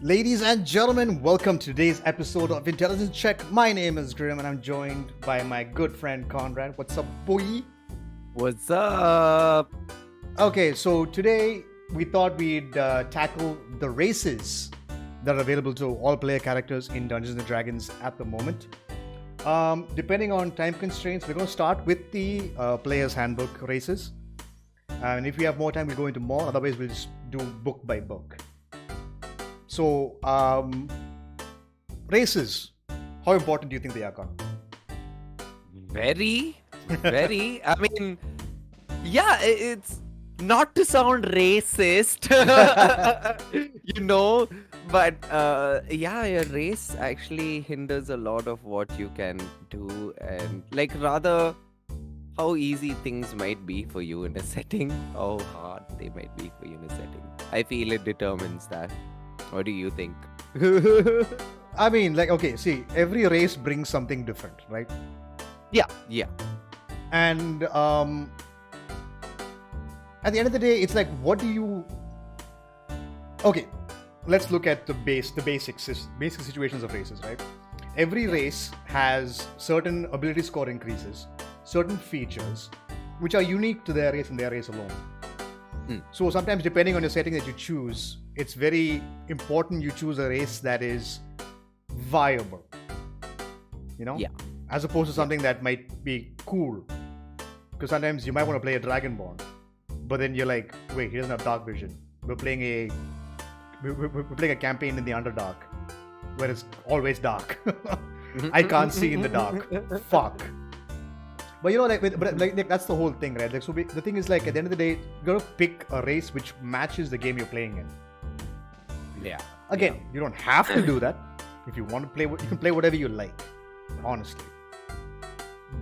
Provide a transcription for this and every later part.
Ladies and gentlemen, welcome to today's episode of Inteligense Chek. My name is Grim and I'm joined by my good friend Conrad. What's up, boy? What's up? Okay, so today we thought we'd tackle the races that are available to all player characters in Dungeons and Dragons at the moment. Depending on time constraints, we're going to start with the Player's Handbook races. And if we have more time, we'll go into more. Otherwise, we'll just do book by book. So, races. How important do you think they are, Con? Very. I mean, yeah, it's not to sound racist, but yeah, a race actually hinders a lot of what you can do, and rather how easy things might be for you in a setting, how hard they might be for you in a setting. I feel it determines that. What do you think? I mean, see, every race brings something different, right? Yeah. And at the end of the day, it's like, what do you... Okay, let's look at the basic situations of races, right? Every race has certain ability score increases, certain features, which are unique to their race and their race alone. So sometimes, depending on the setting that you choose, it's very important you choose a race that is viable, Yeah. as opposed to something that might be cool. Because sometimes you might want to play a Dragonborn, but then you're like, wait, he doesn't have dark vision. We're playing a campaign in the Underdark, where it's always dark. I can't see in the dark. Fuck. But that's the whole thing, right? So the thing is, at the end of the day, you gotta pick a race which matches the game you're playing in. Yeah. Again, you don't have to do that. If you want to play, you can play whatever you like, honestly.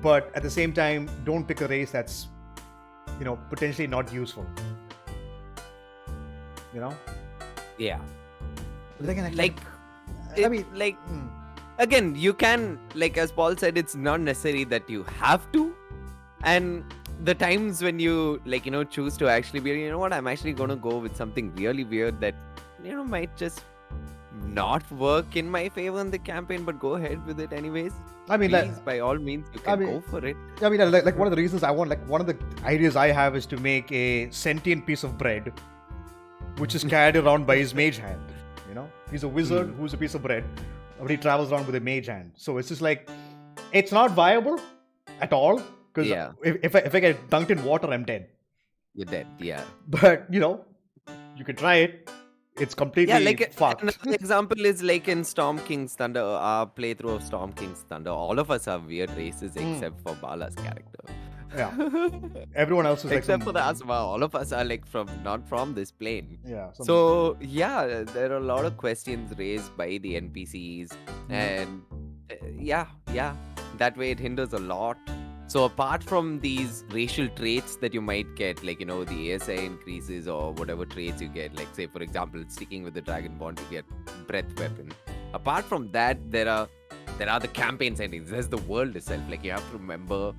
But at the same time, don't pick a race that's, potentially not useful. Yeah. But again, Again, you can, as Paul said, it's not necessary that you have to. And the times when you, choose to actually be, I'm actually going to go with something really weird that, might just not work in my favor in the campaign, but go ahead with it anyways. I mean, please, by all means, you can go for it. I mean, one of the reasons I want, one of the ideas I have is to make a sentient piece of bread, which is carried around by his mage hand. He's a wizard who's a piece of bread. But he travels around with a mage hand. So it's just it's not viable at all. Because if I get dunked in water, I'm dead. You're dead, yeah. But, you can try it. It's completely fucked. Another example is in Storm King's Thunder, our playthrough of Storm King's Thunder. All of us have weird races except for Bala's character. Yeah. Everyone else is except for the Asma, all of us are not from this plane. Yeah. So yeah, there are a lot of questions raised by the NPCs, and that way it hinders a lot. So apart from these racial traits that you might get, the ASI increases or whatever traits you get, say for example, sticking with the Dragonborn, you get breath weapon. Apart from that, there are the campaign settings. There's the world itself. You have to remember,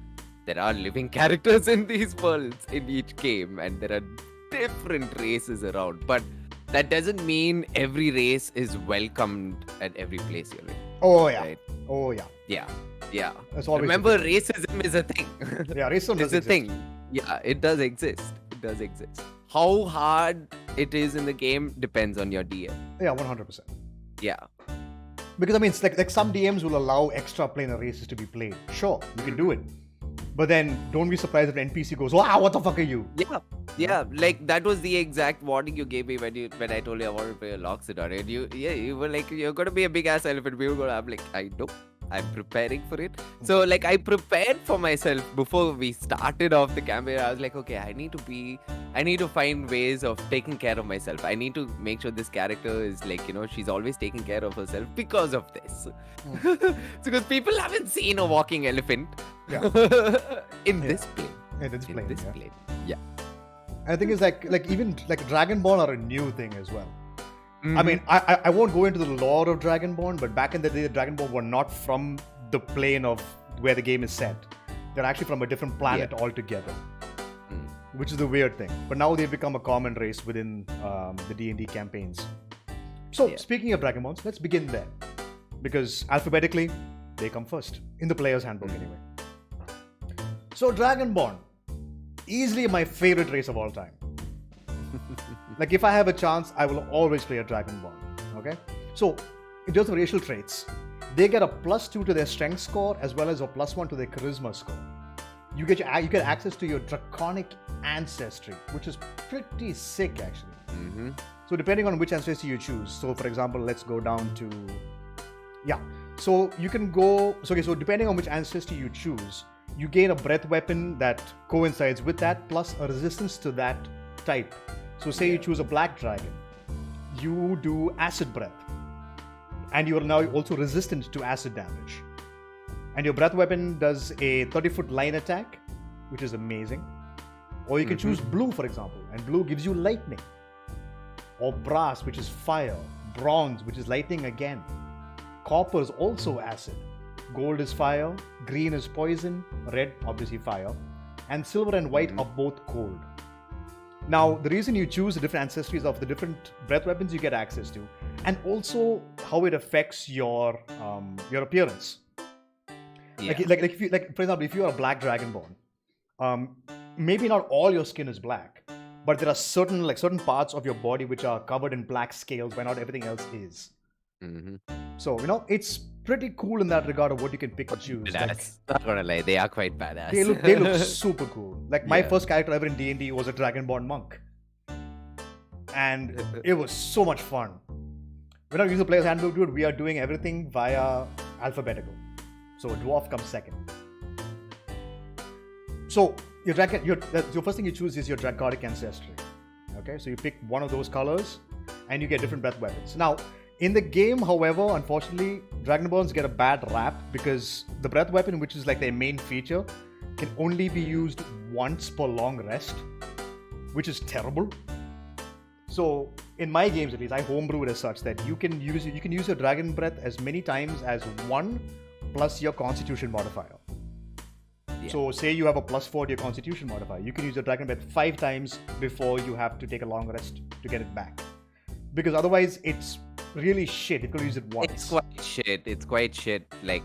there are living characters in these worlds in each game, and there are different races around. But that doesn't mean every race is welcomed at every place you're in. Oh, yeah. Right? Oh, yeah. Yeah. Remember, racism is a thing. Yeah, racism is a thing. Yeah, it does exist. How hard it is in the game depends on your DM. Yeah, 100%. Yeah. Because, I mean, it's like some DMs will allow extra planar races to be played. Sure, you can do it. But then, don't be surprised if an NPC goes, wow, what the fuck are you? Yeah. That was the exact warning you gave me when I told you I wanted to play a Loxodon. And you were like, you're going to be a big ass elephant. We were going to have I know. I'm preparing for it. So, I prepared for myself before we started off the campaign. I was like, okay, I need to find ways of taking care of myself. I need to make sure this character is she's always taking care of herself because of this. Because people haven't seen a walking elephant in this plane. In this plane. Yeah. And the thing is, even Dragonborn are a new thing as well. I mean, I won't go into the lore of Dragonborn, but back in the day, the Dragonborn were not from the plane of where the game is set. They're actually from a different planet altogether, which is the weird thing. But now they've become a common race within the D&D campaigns. So, speaking of Dragonborns, let's begin there. Because alphabetically, they come first. In the player's handbook, anyway. So, Dragonborn. Easily my favorite race of all time. Like, if I have a chance, I will always play a Dragonborn. Okay? So, in terms of racial traits, they get a +2 to their strength score as well as a +1 to their charisma score. You get access to your draconic ancestry, which is pretty sick, actually. Mm-hmm. So depending on which ancestry you choose. So for example, let's go down to, yeah. So you can go, so depending on which ancestry you choose, you gain a breath weapon that coincides with that, plus a resistance to that type. So say you choose a black dragon, you do acid breath. And you are now also resistant to acid damage. And your breath weapon does a 30-foot line attack, which is amazing. Or you can choose blue, for example, and blue gives you lightning. Or brass, which is fire. Bronze, which is lightning again. Copper is also acid. Gold is fire. Green is poison. Red, obviously fire. And silver and white are both cold. Now, the reason you choose the different ancestries of the different breath weapons you get access to, and also how it affects your appearance. Yeah. Like for example, if you are a black dragonborn, maybe not all your skin is black, but there are certain parts of your body which are covered in black scales, where not everything else is. Mm-hmm. So it's pretty cool in that regard of what you can pick and choose. Not gonna lie, they are quite badass. They look super cool. Like my first character ever in D&D was a dragonborn monk, and it was so much fun. We're not using the player's handbook, dude. We are doing everything via alphabetical. So dwarf comes second. So your first thing you choose is your draconic ancestry. Okay, so you pick one of those colors, and you get different breath weapons. Now, in the game, however, unfortunately, Dragonborns get a bad rap because the breath weapon, which is like their main feature, can only be used once per long rest, which is terrible. So in my games, at least, I homebrew it as such that you can use your dragon breath as many times as 1 plus your Constitution modifier. Yeah. So say you have a +4 to your Constitution modifier, you can use your dragon breath 5 times before you have to take a long rest to get it back. Because otherwise, it's really shit if you use it once. It's quite shit. Like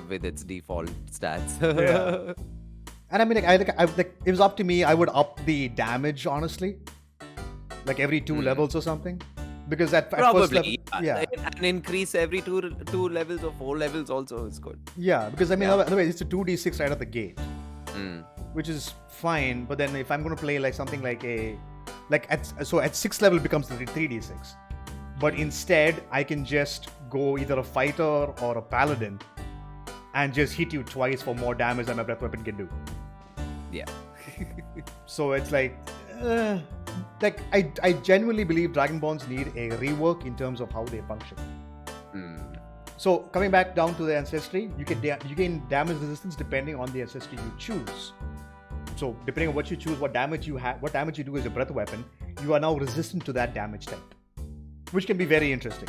with its default stats. Yeah. And I mean, if it was up to me, I would up the damage, honestly. Like every 2 levels or something. Because at first level, and increase every 2 levels or 4 levels also is good. Yeah, because I mean, otherwise it's a 2d6 right at the gate, which is fine. But then if I'm going to play like something like at 6th level it becomes 3d6. But instead, I can just go either a fighter or a paladin and just hit you twice for more damage than my breath weapon can do. Yeah. So it's like I genuinely believe Dragonborns need a rework in terms of how they function. So coming back down to the ancestry, you gain damage resistance depending on the ancestry you choose. So depending on what you choose, what damage you do as your breath weapon, you are now resistant to that damage type, which can be very interesting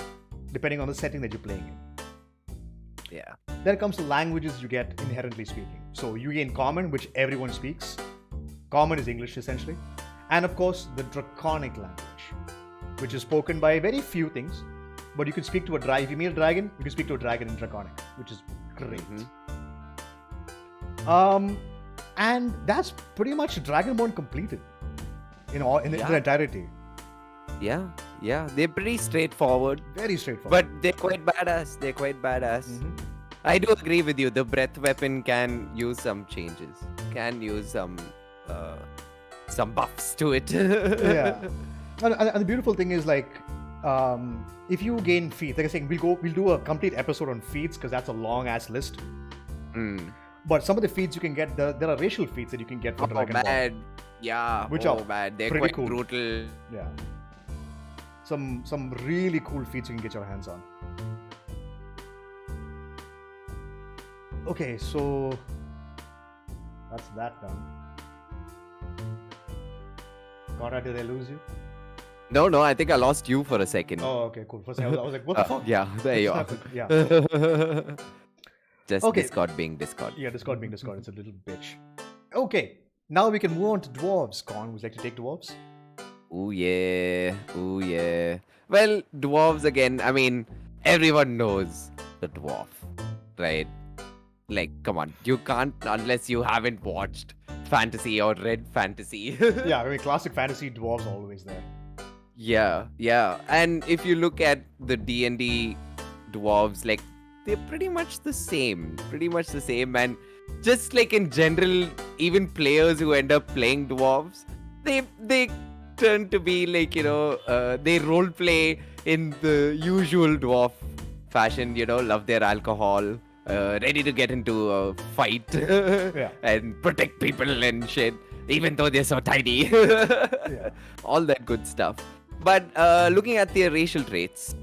depending on the setting that you're playing in. Yeah. Then it comes to languages you get inherently speaking. So you gain Common, which everyone speaks. Common is English essentially. And of course, the Draconic language, which is spoken by very few things. But you can speak to a dragon. If you meet a dragon, you can speak to a dragon in Draconic, which is great. And that's pretty much Dragonborn completed in their entirety. Yeah, they're pretty straightforward. Very straightforward. But they're quite badass. I do agree with you. The breath weapon can use some changes. Can use some buffs to it. Yeah. And the beautiful thing is like, if you gain feats, like I was saying, we'll do a complete episode on feats because that's a long ass list. But some of the feats you can get, there are racial feats that you can get from Dragonborn. Man. Yeah. Which are they're pretty quite cool. brutal. Yeah. Some really cool feats you can get your hands on. Okay, so that's that done. Conrad, did I lose you? No, I think I lost you for a second. Oh, okay, cool. First, I was like, what the fuck? Yeah, there you are. Yeah. Just Okay. Discord being Discord. Yeah, Discord being Discord. It's a little bitch. Okay, now we can move on to dwarves. Con, would you like to take dwarves? Ooh yeah. Well, dwarves again. I mean, everyone knows the dwarf, right? Like, come on, you can't unless you haven't watched fantasy or read fantasy. Yeah, I mean, classic fantasy dwarves are always there. Yeah. And if you look at the D&D dwarves, like they're pretty much the same. And just like in general, even players who end up playing dwarves, they turn to be like they role play in the usual dwarf fashion. Love their alcohol, ready to get into a fight Yeah. and protect people and shit, even though they're so tiny. Yeah. All that good stuff. But looking at their racial traits,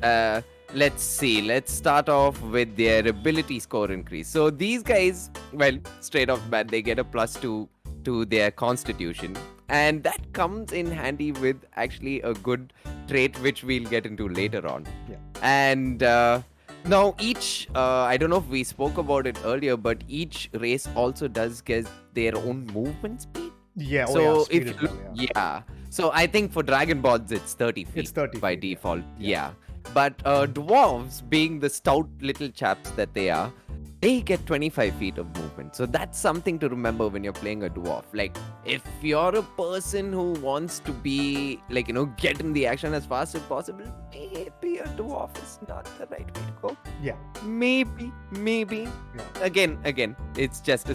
let's see. Let's start off with their ability score increase. So these guys, well, straight off the bat, they get a +2 to their constitution. And that comes in handy with actually a good trait, which we'll get into later on. Yeah. And now I don't know if we spoke about it earlier, but each race also does get their own movement speed. Yeah. So Oh, yeah. Speed if as you well, look, yeah. So I think for Dragon Balls it's 30 feet. It's 30 by feet, yeah. default. Yeah. Yeah. But dwarves, being the stout little chaps that they are, they get 25 feet of movement. So that's something to remember when you're playing a dwarf. Like, if you're a person who wants to be, like, get in the action as fast as possible, maybe a dwarf is not the right way to go. Yeah. Maybe. Yeah. Again, it's just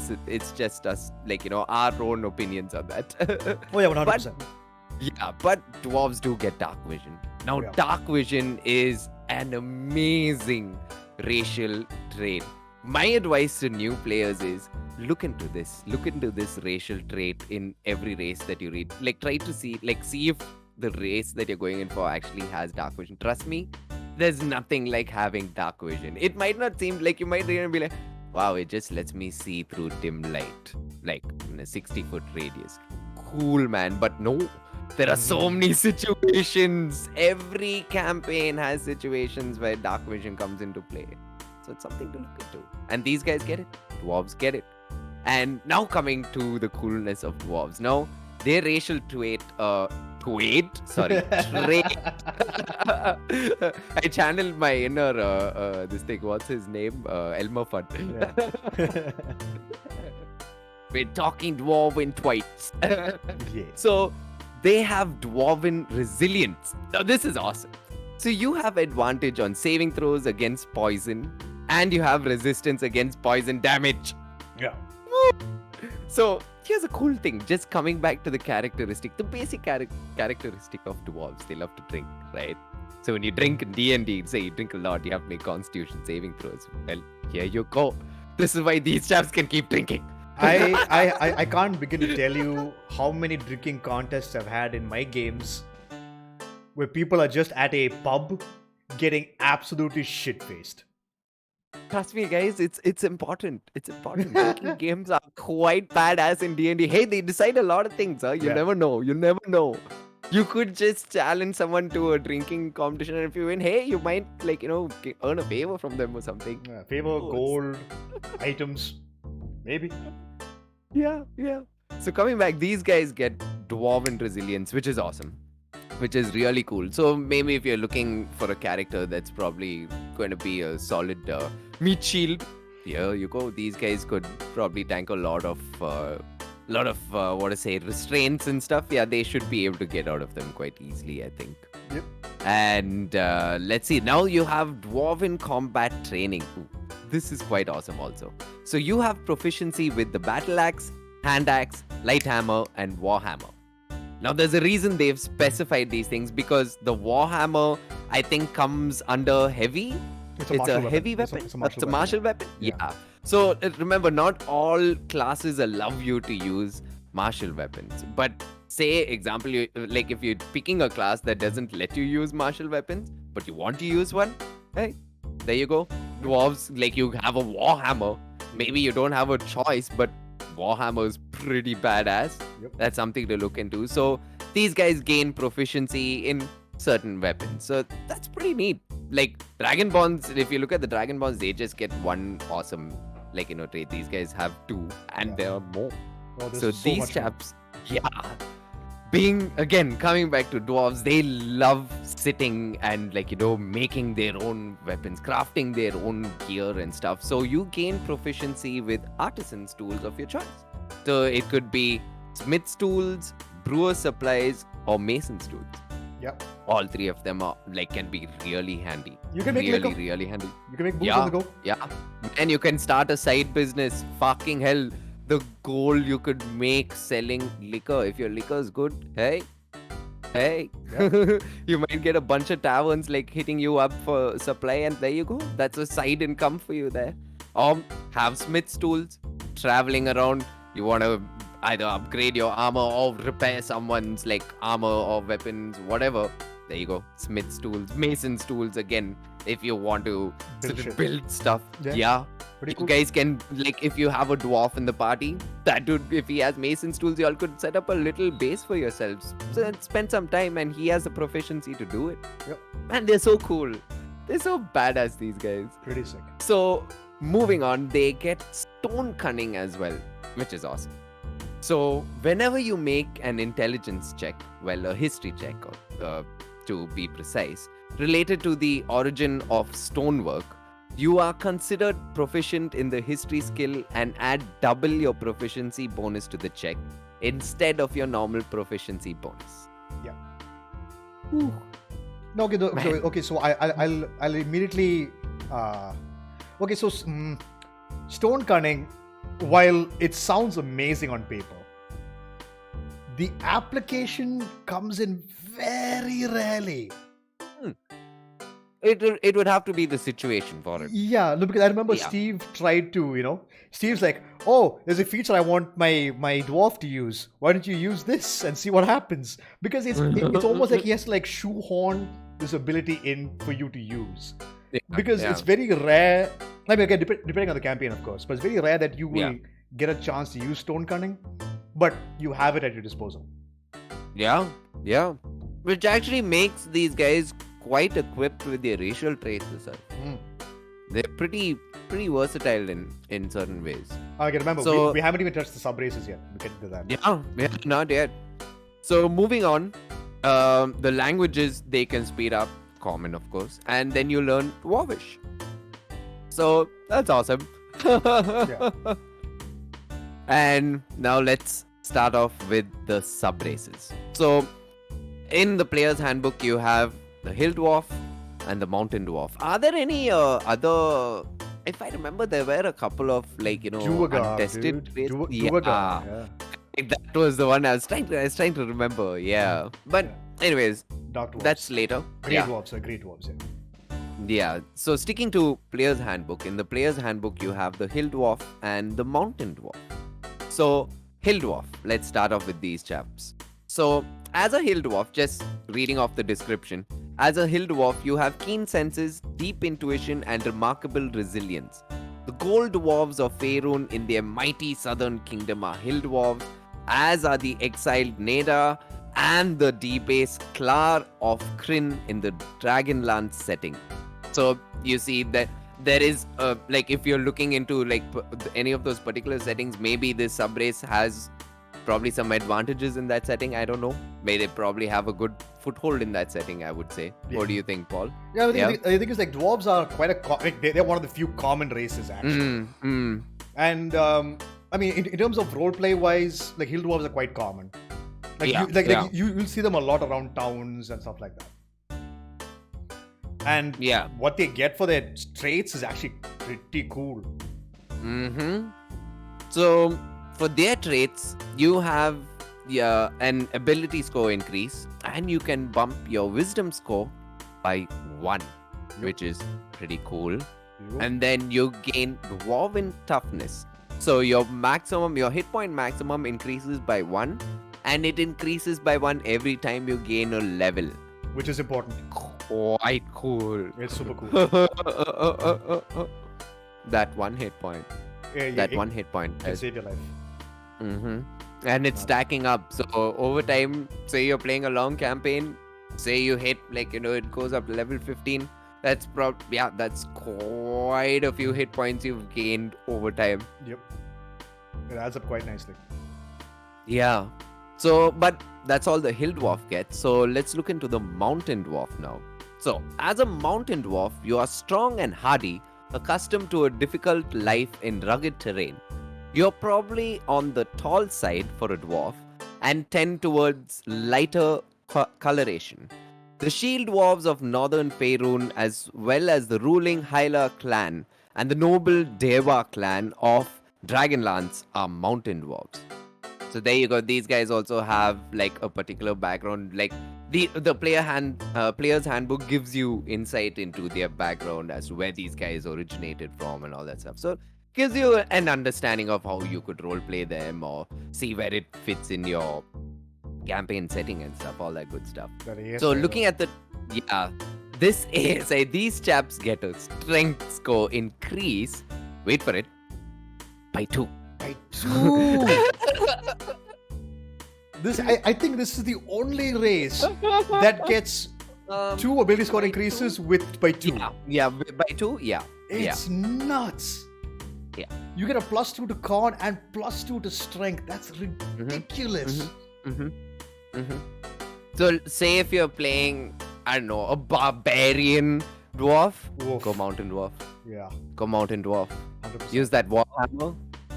us, like, our own opinions on that. Oh, yeah, 100%. Yeah, but dwarves do get dark vision. Now, Yeah. dark vision is an amazing racial trait. My advice to new players is look into this racial trait in every race that you read. Like, try to see if the race that you're going in for actually has dark vision. Trust me, there's nothing like having dark vision. It might not seem like, you might even be like, wow, it just lets me see through dim light, like in a 60-foot radius. Cool, man. But no, there are so many situations. Every campaign has situations where dark vision comes into play. So it's something to look into. And these guys get it. Dwarves get it. And now coming to the coolness of dwarves. Now, their racial trait. Trait. I channeled my inner this thing. What's his name? Elmer Fudd. Yeah. We're talking dwarven twice. Yeah. So they have dwarven resilience. Now this is awesome. So you have advantage on saving throws against poison, and you have resistance against poison damage. Yeah. So here's a cool thing. Just coming back to the characteristic, the basic characteristic of dwarves, they love to drink, right? So when you drink in D&D, say you drink a lot, you have to make constitution saving throws. Well, here you go. This is why these chaps can keep drinking. I can't begin to tell you how many drinking contests I've had in my games where people are just at a pub getting absolutely shit-faced. Trust me, guys, it's important. It's important. Drinking games are quite badass in D&D. Hey, they decide a lot of things, huh? You never know. You could just challenge someone to a drinking competition, and if you win, hey, you might, like, earn a favor from them or something. Yeah, favor, gold, items, maybe. Yeah. So coming back, these guys get dwarven resilience, which is awesome. Which is really cool. So maybe if you're looking for a character that's probably going to be a solid meat shield, here you go. These guys could probably tank a lot of restraints and stuff. Yeah, they should be able to get out of them quite easily, I think. Yep. And let's see. Now you have dwarven combat training. Ooh, this is quite awesome also. So you have proficiency with the battle axe, hand axe, light hammer, and warhammer. Now, there's a reason they've specified these things, because the Warhammer, I think, comes under heavy. It's a heavy weapon. It's a martial weapon. Yeah. So remember, not all classes allow you to use martial weapons. But say, example, if you're picking a class that doesn't let you use martial weapons, but you want to use one, hey, there you go. Dwarves, like, you have a Warhammer. Maybe you don't have a choice, but Warhammer is pretty badass. Yep. That's something to look into. So these guys gain proficiency in certain weapons. So that's pretty neat. Like Dragon Bonds, if you look at the Dragon Bonds, they just get one awesome, trait. These guys have two, and there are more. Oh, So these chaps, coming back to dwarves, they love sitting and making their own weapons, crafting their own gear and stuff. So you gain proficiency with artisans tools of your choice. So it could be smith's tools, brewer's supplies, or mason's tools. Yep. All three of them are can be really handy. You can make really, liquor. really handy. You can make booze on the go. Yeah. And you can start a side business. Fucking hell. The gold you could make selling liquor. If your liquor is good, hey. You might get a bunch of taverns hitting you up for supply, and there you go. That's a side income for you there. Or have smith's tools. Traveling around. You want to either upgrade your armor or repair someone's armor or weapons, whatever. There you go. Smith's tools, mason's tools again. If you want to build stuff, yeah. Pretty You cool. guys can if you have a dwarf in the party, that dude, if he has mason's tools, you all could set up a little base for yourselves. So spend some time, and he has the proficiency to do it. Yep. Man, they're so cool. They're so badass, these guys. Pretty sick. So moving on, they get stone cunning as well, which is awesome. So whenever you make an intelligence check, well, a history check, to be precise, related to the origin of stonework, you are considered proficient in the history skill and add double your proficiency bonus to the check instead of your normal proficiency bonus. Yeah. Whew. No, okay. So I'll immediately. Okay, so stone cunning, while it sounds amazing on paper, the application comes in very rarely. It would have to be the situation for it. Yeah, no, because I remember Yeah. Steve tried to, Steve's like, oh, there's a feature I want my dwarf to use. Why don't you use this and see what happens? Because it's almost like he has to shoehorn this ability in for you to use. Yeah, Because it's very rare. I mean, again, depending on the campaign, of course, but it's very rare that you will get a chance to use stone cunning, but you have it at your disposal. Yeah. Which actually makes these guys quite equipped with their racial traits as well. They're pretty versatile in certain ways. Okay, remember, So- we haven't even touched the sub races yet. We get to that. Yeah, not yet. So moving on, the languages they can speed up, common of course, and then you learn Dwarvish. So that's awesome. Yeah. And now let's start off with the sub races. So in the player's handbook, you have the hill dwarf and the mountain dwarf. Are there any other? If I remember, there were a couple of Duergar, untested dude. races. Duergar, yeah. That was the one I was trying to remember. Yeah, but anyways, Dark dwarves. that's later. Grey Yeah. dwarves, grey dwarves, yeah. Yeah, so sticking to player's handbook, in the player's handbook you have the hill dwarf and the mountain dwarf. So hill dwarf, let's start off with these chaps. So as a hill dwarf, just reading off the description, as a hill dwarf you have keen senses, deep intuition and remarkable resilience. The gold dwarves of Faerun in their mighty southern kingdom are hill dwarves, as are the exiled Neda and the debased Klar of Kryn in the Dragonlance setting. So you see that there is if you're looking into any of those particular settings, maybe this subrace has probably some advantages in that setting. I don't know. Maybe they probably have a good foothold in that setting, I would say. Yeah. What do you think, Paul? Yeah, I think it's dwarves are quite they're one of the few common races actually. And I mean, in terms of roleplay wise, hill dwarves are quite common. You'll see them a lot around towns and stuff like that. And what they get for their traits is actually pretty cool. So for their traits, you have an ability score increase, and you can bump your wisdom score by 1, which is pretty cool. And then you gain dwarven toughness. So your hit point maximum increases by 1, and it increases by 1 every time you gain a level. Which is important. Quite cool. It's super cool. That 1 hit point. It 1 hit point. can save your life. And it's stacking up. So over time, say you're playing a long campaign, say you hit it goes up to level 15. That's that's quite a few hit points you've gained over time. Yep. It adds up quite nicely. Yeah. So, but that's all the hill dwarf gets. So let's look into the mountain dwarf now. So, as a mountain dwarf, you are strong and hardy, accustomed to a difficult life in rugged terrain. You're probably on the tall side for a dwarf and tend towards lighter coloration. The shield dwarves of northern Faerun, as well as the ruling Hyla clan and the noble Deva clan of Dragonlance, are mountain dwarves. So there you go. These guys also have like a particular background. Like the player's handbook gives you insight into their background as to where these guys originated from and all that stuff. So gives you an understanding of how you could role play them or see where it fits in your campaign setting and stuff, all that good stuff. So looking at this ASI, these chaps get a strength score increase. Wait for it. By 2. By 2. I think this is the only race that gets 2 ability score increases by 2. Yeah, by 2. Yeah, it's nuts. Yeah, you get a +2 to con and +2 to strength. That's ridiculous. So say if you're playing, I don't know, a barbarian dwarf, go mountain dwarf. Yeah, go mountain dwarf. 100%. Use that warhammer.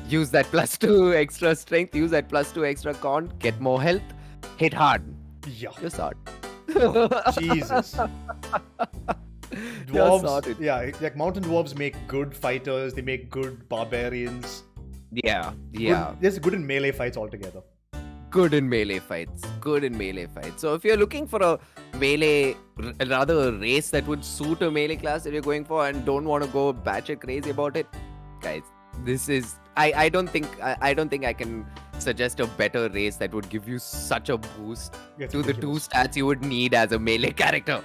Use that +2 extra strength. Use that +2 extra con. Get more health. Hit hard. Yeah. You're sorted. Jesus. Dwarves, like mountain dwarves make good fighters. They make good barbarians. Yeah. They're good in melee fights altogether. Good in melee fights. So if you're looking for a melee, rather a race that would suit a melee class that you're going for and don't want to go batshit crazy about it, guys, this is I don't think I can suggest a better race that would give you such a boost to the 2 stats you would need as a melee character.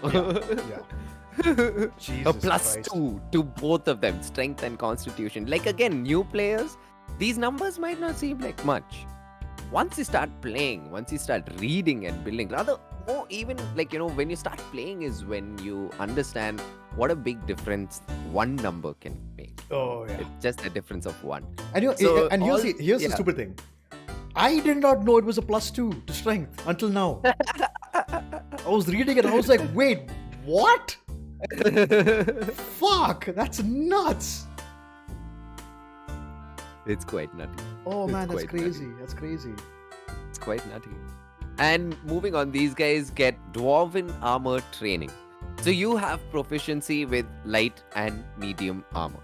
Jesus a Christ. +2 to both of them, strength and constitution. Like again, new players, these numbers might not seem like much. Once you start playing, once you start reading and building, rather more even like, when you start playing is when you understand what a big difference one number can make. Oh yeah. It's just a difference of 1. And here's the stupid thing. I did not know it was a +2 to strength until now. I was reading it and I was like, wait, what? Fuck, that's nuts. It's quite nutty. Oh man, that's crazy. That's crazy. It's quite nutty. And moving on, these guys get dwarven armor training. So you have proficiency with light and medium armor.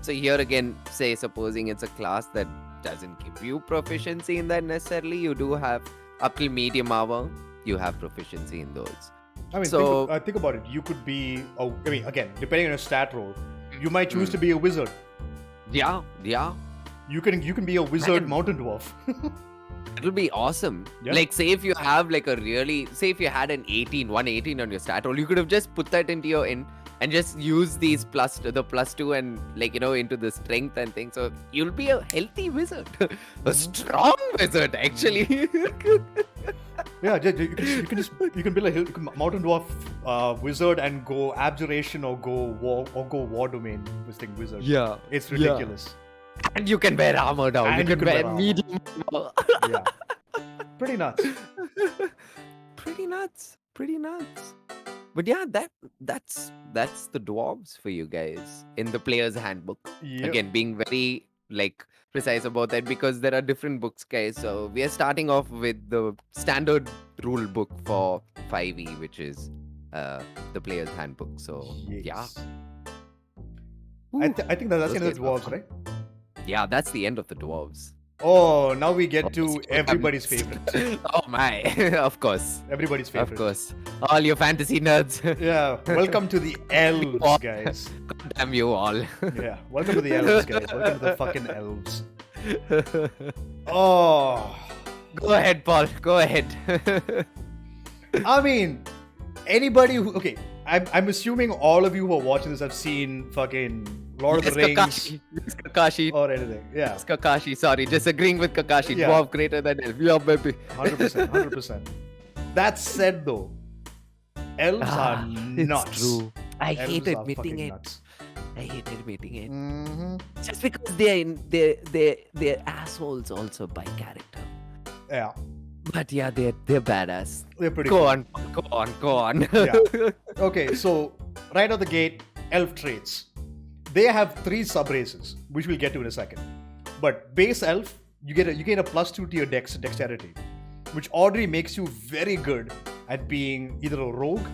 So here again, say supposing it's a class that doesn't give you proficiency in that necessarily, you do have up till medium armor, you have proficiency in those. I mean, think about it. You could be, again, depending on your stat roll, you might choose to be a wizard. Yeah. You can be a wizard mountain dwarf. It'll be awesome. Yeah. Like, say if you have like say if you had an 118 on your stat roll, you could have just put that into your and just use these the +2 and into the strength and things. So you'll be a healthy wizard, a strong wizard actually. Yeah, you can build a mountain dwarf wizard and go abjuration or go war domain wizard. Yeah, it's ridiculous. Yeah. And you can wear armor now. And you can wear medium armor. Yeah. Pretty nuts. Pretty nuts. But yeah, that's the dwarves for you guys in the player's handbook. Yep. Again, being very precise about that because there are different books, guys. So we are starting off with the standard rule book for 5e, which is the player's handbook. So yeah. I think that's the end of the dwarves, right? Yeah, that's the end of the dwarves. Oh, now we get to everybody's favorite. Oh my, of course. Everybody's favorite. Of course. All you fantasy nerds. Yeah, welcome to the elves, guys. God damn you all. Yeah, welcome to the elves, guys. Welcome to the fucking elves. Oh. Go ahead, Paul. Go ahead. I mean, anybody who... Okay, I'm assuming all of you who are watching this have seen fucking Lord of the Rings. Kakashi. Or anything. Yeah. It's Kakashi, sorry. Disagreeing with Kakashi. Yeah. Dwarf greater than elf. Yeah, baby. 100%. That said though, elves are nuts. It's true. I hate admitting it. Mm-hmm. Just because they're assholes also by character. Yeah. But yeah, they're badass. They're pretty Go cool. on. Yeah. Okay, so right out the gate, elf traits. They have 3 sub races, which we'll get to in a second. But base elf, you get a +2 to your dexterity, which already makes you very good at being either a rogue,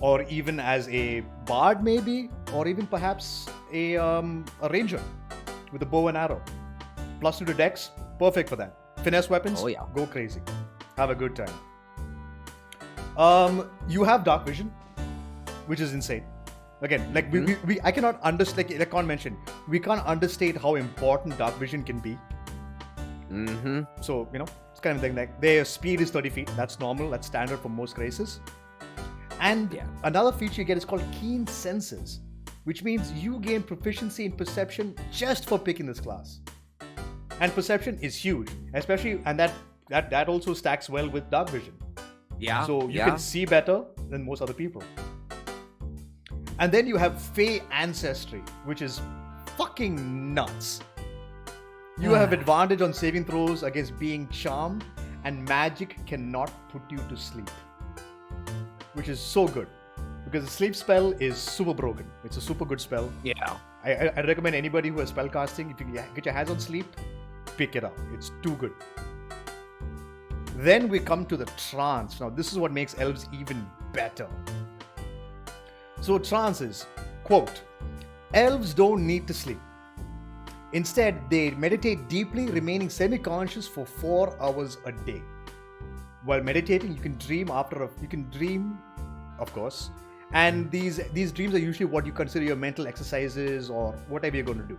or even as a bard maybe, or even perhaps a ranger with a bow and arrow. +2 to dex, perfect for that. Finesse weapons, Oh, yeah. go crazy. Have a good time. You have dark vision, which is insane. Again, like I cannot understand. Like I can't mention, we can't understate how important dark vision can be. Mm-hmm. So it's kind of thing like their speed is 30 feet. That's normal. That's standard for most races. And Yeah. another feature you get is called keen senses, which means you gain proficiency in perception just for picking this class. And perception is huge, especially, and that also stacks well with dark vision. Yeah. So you can see better than most other people. And then you have Fey ancestry, which is fucking nuts. You have advantage on saving throws against being charmed, and magic cannot put you to sleep, which is so good because the sleep spell is super broken. It's a super good spell. Yeah. I recommend anybody who has spellcasting, if you get your hands on sleep, pick it up. It's too good. Then we come to the trance. Now, this is what makes elves even better. So, trance is, quote, elves don't need to sleep. Instead, they meditate deeply, remaining semi-conscious for 4 hours a day. While meditating, you can dream of course, and these dreams are usually what you consider your mental exercises or whatever you're going to do.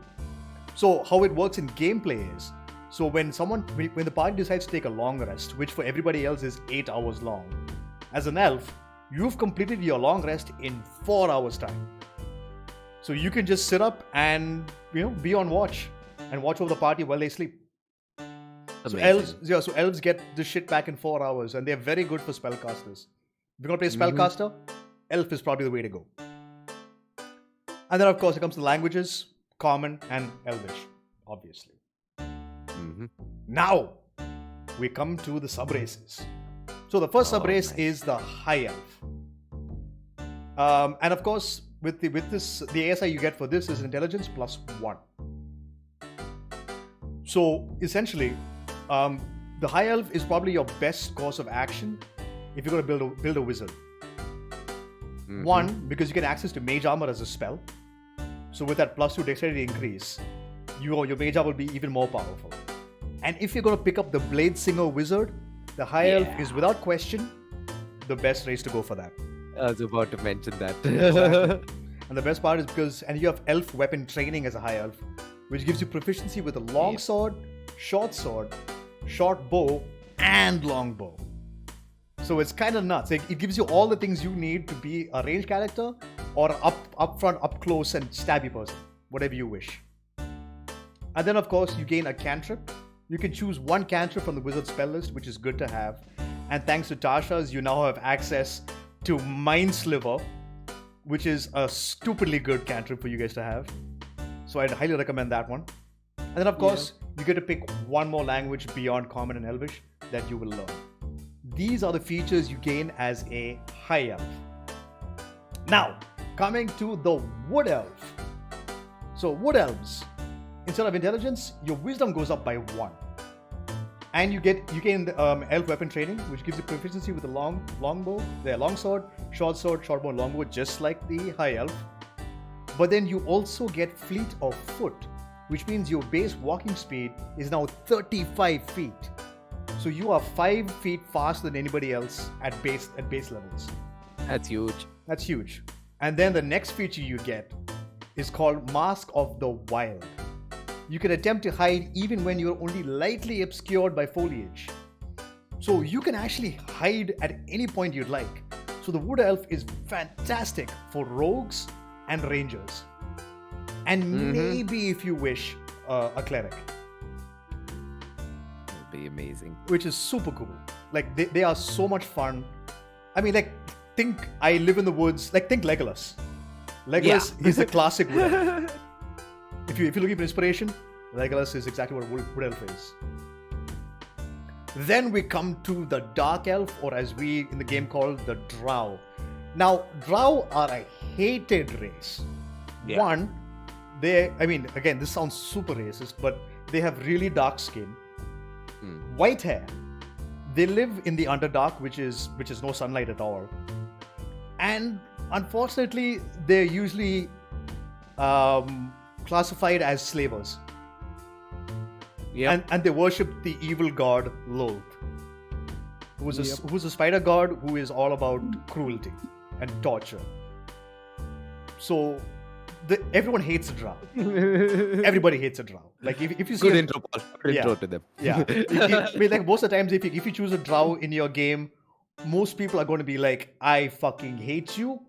So, how it works in gameplay is, so when the party decides to take a long rest, which for everybody else is 8 hours long, as an elf, you've completed your long rest in 4 hours time. So you can just sit up and be on watch and watch over the party while they sleep. So elves get this shit back in 4 hours, and they're very good for spellcasters. If you're gonna play spellcaster, elf is probably the way to go. And then of course it comes to languages, common and elvish, obviously. Now we come to the sub-races. So the first sub-race is the High Elf. And of course, with this, the ASI you get for this is Intelligence +1. So essentially, the High Elf is probably your best course of action if you're going to build a wizard. One, because you get access to Mage Armor as a spell. So with that +2 dexterity increase, your Mage Armor will be even more powerful. And if you're going to pick up the Blade Singer Wizard, the High Elf is without question the best race to go for that. I was about to mention that. Exactly. And the best part is and you have elf weapon training as a High Elf, which gives you proficiency with a long sword, short bow, and long bow. So it's kind of nuts. It gives you all the things you need to be a range character or up front, up close and stabby person, whatever you wish. And then of course you gain a cantrip. You can choose one cantrip from the wizard spell list, which is good to have. And thanks to Tasha's, you now have access to Mind Sliver, which is a stupidly good cantrip for you guys to have. So I'd highly recommend that one. And then of course, you get to pick one more language beyond Common and Elvish that you will learn. These are the features you gain as a High Elf. Now, coming to the Wood Elf. So Wood Elves, instead of intelligence, your wisdom goes up by 1. And you gain the elf weapon training, which gives you proficiency with the longbow, the longsword, short bow, and longbow, just like the High Elf. But then you also get fleet of foot, which means your base walking speed is now 35 feet. So you are 5 feet faster than anybody else at base levels. That's huge. That's huge. And then the next feature you get is called Mask of the Wild. You can attempt to hide even when you're only lightly obscured by foliage. So you can actually hide at any point you'd like. So the Wood Elf is fantastic for rogues and rangers. And maybe, if you wish, a cleric. That'd be amazing. Which is super cool. Like, they are so much fun. I mean, like, think I live in the woods. Like, think Legolas. Legolas is the classic Wood Elf. If you're looking for inspiration, Legolas is exactly what Wood Elf is. Then we come to the Dark Elf, or as we in the game call the Drow. Now, Drow are a hated race. Yeah. One, again, this sounds super racist, but they have really dark skin, white hair. They live in the Underdark, which is no sunlight at all. And unfortunately, they're usually classified as slavers. Yeah. And they worship the evil god Lolth, who's a spider god who is all about cruelty and torture. So everyone hates a drow. Everybody hates a drow. Like if you see Good intro, Paul. Good intro to them. Yeah. Like most of the times, if you choose a drow in your game, most people are going to be like, I fucking hate you.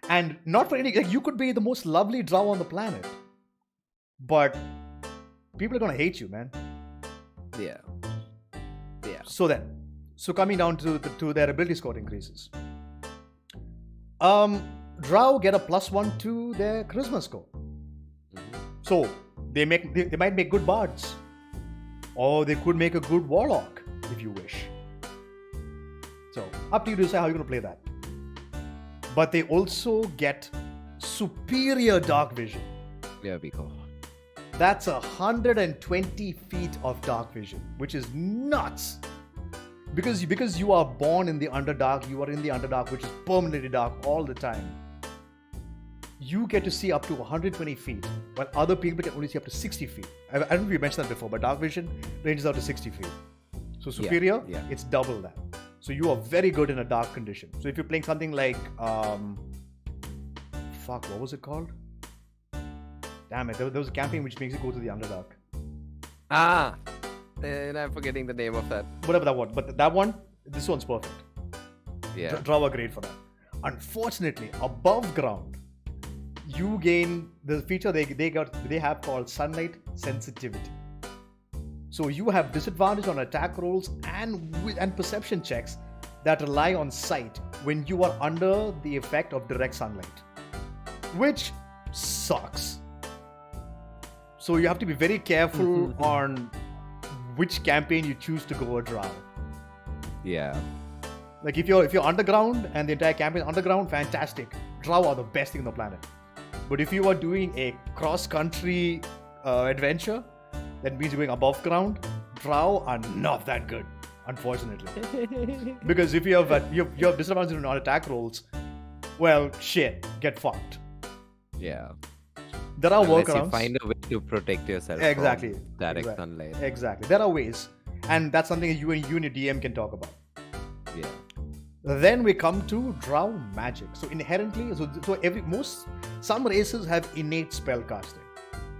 And not for any, like, you could be the most lovely drow on the planet, but people are going to hate you, man. Yeah. So coming down to their ability score increases. Drow get a +1 to their charisma score. So they might make good bards, or they could make a good warlock if you wish. So up to you to decide how you're going to play that. But they also get superior dark vision. Yeah, we go. That's 120 feet of dark vision, which is nuts. Because you are born in the Underdark, you are in the Underdark, which is permanently dark all the time. You get to see up to 120 feet, while other people can only see up to 60 feet. I don't know if you mentioned that before, but dark vision ranges out to 60 feet. So superior, it's double that. So you are very good in a dark condition. So if you're playing something like, what was it called? Damn it, there was a campaign which makes you go to the Underdark. And I'm forgetting the name of that. Whatever that one. But that one, this one's perfect. Yeah. Drow are great for that. Unfortunately, above ground, you gain the feature they have called sunlight sensitivity. So you have disadvantage on attack rolls and perception checks that rely on sight when you are under the effect of direct sunlight, which sucks. So you have to be very careful on which campaign you choose to go a drow. Yeah. Like if you're underground and the entire campaign is underground, fantastic. Drow are the best thing on the planet. But if you are doing a cross-country adventure, that means you're going above ground, drow are not that good, unfortunately. Because if you have disadvantage on attack rolls, well, shit, get fucked. Yeah. There are Unless workarounds. you find a way to protect yourself Exactly. from direct sunlight. Exactly. There are ways. And that's something you and your DM can talk about. Yeah. Then we come to drow magic. So inherently, some races have innate spell casting,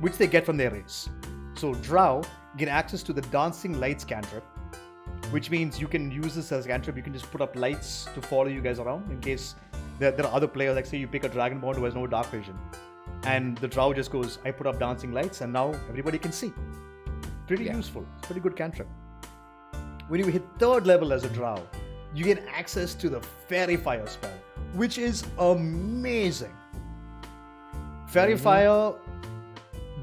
which they get from their race. So drow get access to the dancing lights cantrip, which means you can use this as a cantrip. You can just put up lights to follow you guys around in case there are other players. Like say you pick a dragonborn who has no dark vision, and the drow just goes, I put up dancing lights, and now everybody can see. Pretty useful. It's pretty good cantrip. When you hit 3rd level as a drow, you get access to the Fairy Fire spell, which is amazing. Fairy Fire,